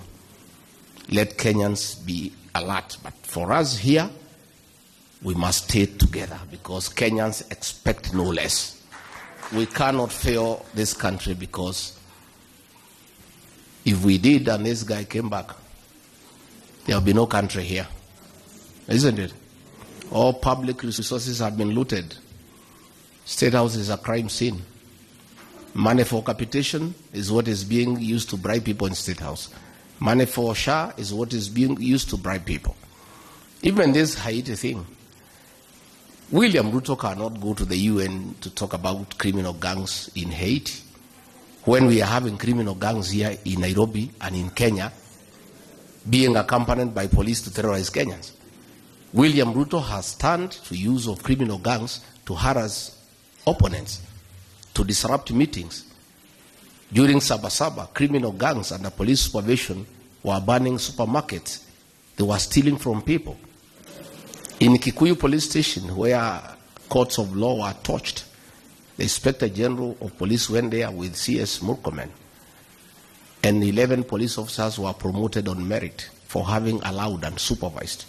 Let Kenyans be alert. But for us here, we must stay together because Kenyans expect no less. We cannot fail this country because if we did and this guy came back, there will be no country here. Isn't it? All public resources have been looted. State House is a crime scene. Money for capitation is what is being used to bribe people in State House. Money for SHA is what is being used to bribe people. Even this Haiti thing, William Ruto cannot go to the UN to talk about criminal gangs in Haiti when we are having criminal gangs here in Nairobi and in Kenya being accompanied by police to terrorize Kenyans. William Ruto has turned to use of criminal gangs to harass opponents, to disrupt meetings. During Sabasaba, criminal gangs under police supervision were burning supermarkets. They were stealing from people. In Kikuyu police station, where courts of law were torched, the Inspector General of Police went there with CS Murkomen, and 11 police officers were promoted on merit for having allowed and supervised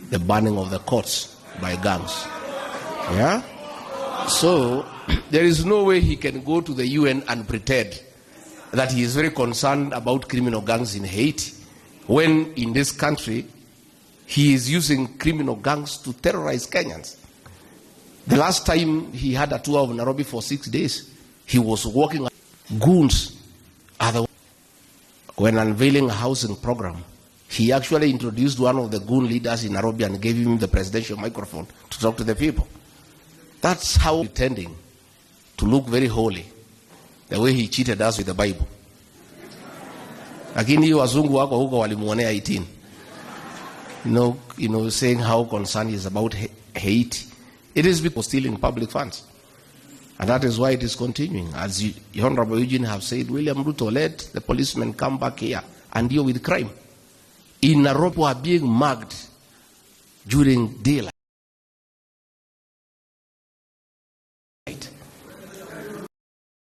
the burning of the courts by gangs. Yeah? So, there is no way he can go to the UN and pretend that he is very concerned about criminal gangs in Haiti, when in this country, he is using criminal gangs to terrorize Kenyans. The last time he had a tour of Nairobi for 6 days, he was walking goons. When unveiling a housing program, he actually introduced one of the goon leaders in Nairobi and gave him the presidential microphone to talk to the people. That's how pretending to look very holy, the way he cheated us with the Bible. Lakini wazungu wako huko walimuonea 18. Saying how concerned he is about Haiti. It is because stealing public funds. And that is why it is continuing. As the Honorable Eugene have said, William Ruto, let the policemen come back here and deal with crime. In Nairobi, are being mugged during daylight.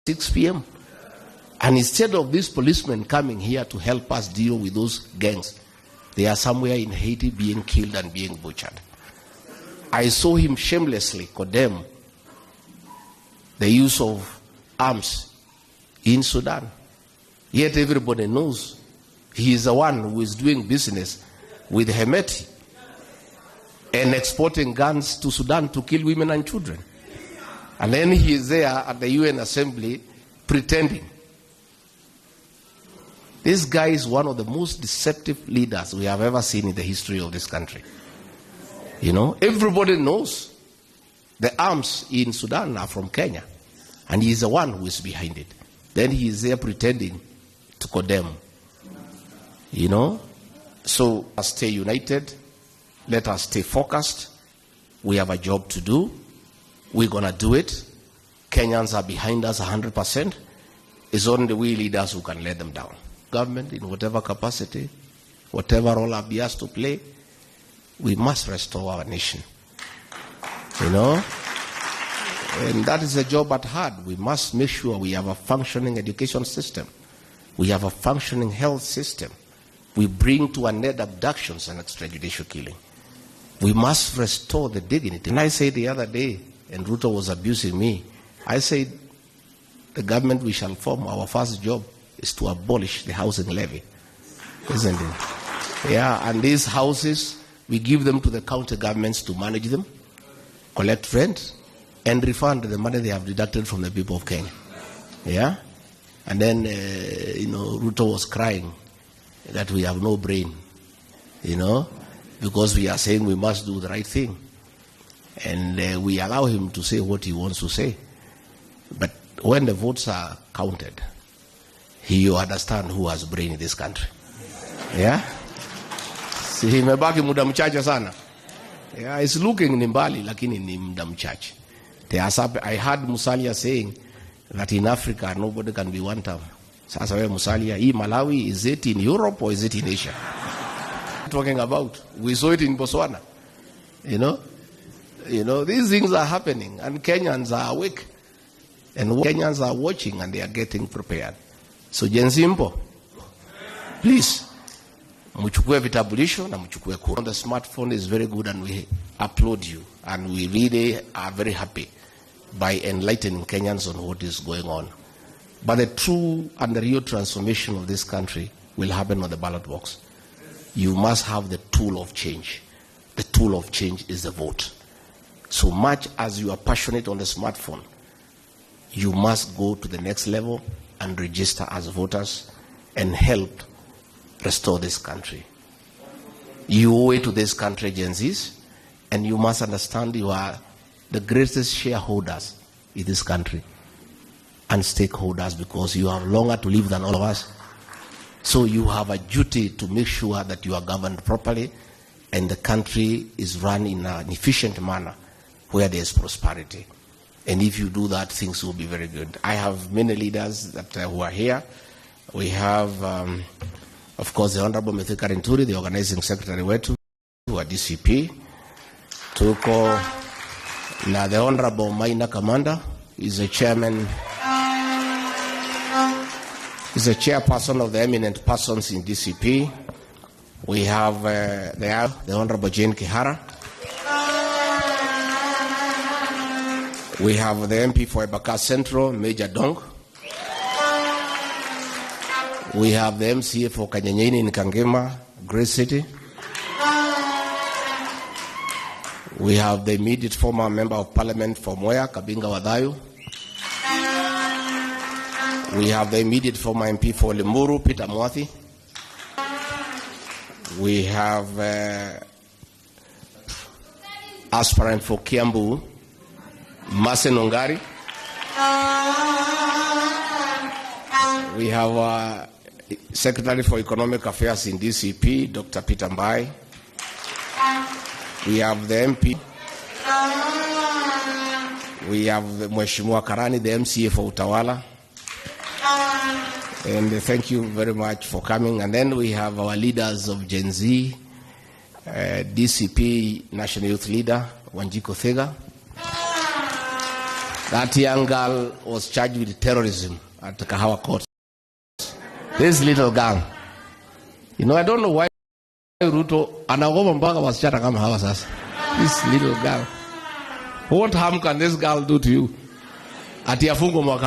6 p.m. And instead of these policemen coming here to help us deal with those gangs, they are somewhere in Haiti being killed and being butchered. I saw him shamelessly condemn the use of arms in Sudan. Yet everybody knows he is the one who is doing business with Hemeti and exporting guns to Sudan to kill women and children. And then he is there at the UN Assembly pretending. This guy is one of the most deceptive leaders we have ever seen in the history of this country. You know, everybody knows the arms in Sudan are from Kenya, and he is the one who is behind it. Then he is there pretending to condemn. You know, so let's stay united. Let us stay focused. We have a job to do. We're going to do it. Kenyans are behind us 100%. It's only we leaders who can let them down. Government, in whatever capacity, whatever role I'll be asked to play, we must restore our nation. You know? And that is the job at hand. We must make sure we have a functioning education system. We have a functioning health system. We bring to an end abductions and extrajudicial killing. We must restore the dignity. And I said the other day, and Ruto was abusing me, I said, the government we shall form, our first job is to abolish the housing levy. Isn't it? Yeah, and these houses, we give them to the county governments to manage them, collect rent, and refund the money they have deducted from the people of Kenya. Yeah? And then, you know, Ruto was crying that we have no brain, you know, because we are saying we must do the right thing. And we allow him to say what he wants to say. But when the votes are counted, you understand who has brain in this country. Yeah? Si imebaki muda mchache sana. Yeah, it's looking ni mbali, lakini ni muda mchache. I heard Musalia saying that in Africa nobody can be one term. Sasa wewe Musalia, hii Malawi, is it in Europe or is it in Asia? Talking about, we saw it in Botswana. You know, these things are happening, and Kenyans are awake, and Kenyans are watching, and they are getting prepared. So Jenzimbo, please, mchukue vitambulisho na mchukue kura. The smartphone is very good, and we applaud you, and we really are very happy by enlightening Kenyans on what is going on. But the true and the real transformation of this country will happen on the ballot box. You must have the tool of change. The tool of change is the vote. So much as you are passionate on the smartphone, you must go to the next level and register as voters and help restore this country. You owe it to this country, Gen Zs, and you must understand you are the greatest shareholders in this country and stakeholders, because you have longer to live than all of us. So you have a duty to make sure that you are governed properly and the country is run in an efficient manner where there is prosperity. And if you do that, things will be very good. I have many leaders that who are here. We have, of course, the Honorable Mithika Rinturi, the Organizing Secretary wetu, who are DCP. Tuko na the Honorable Maina Kamanda, is the chairman, is the chairperson of the eminent persons in DCP. We have the Honorable Jane Kihara. We have the MP for Ebaka Central, Major Dong. We have the MCA for Kanyenyini in Kangema, Great City. We have the immediate former member of parliament for Moya, Kabinga Wadayu. We have the immediate former MP for Limuru, Peter Mwathi. We have aspirant for Kiambu, Masen Ongari. We have Secretary for Economic Affairs in DCP, Dr. Peter Mbai. We have the MP. We have the Mheshimiwa Karani, the MCA for Utawala. And thank you very much for coming. And then we have our leaders of Gen Z, DCP National Youth Leader, Wanjiko Thega. That young girl was charged with terrorism at the Kahawa Court. This little girl. You know, I don't know why Ruto anaogopa mpaka wasichana kama hawa sasa. This little girl. What harm can this girl do to you? Ati afungo mwaka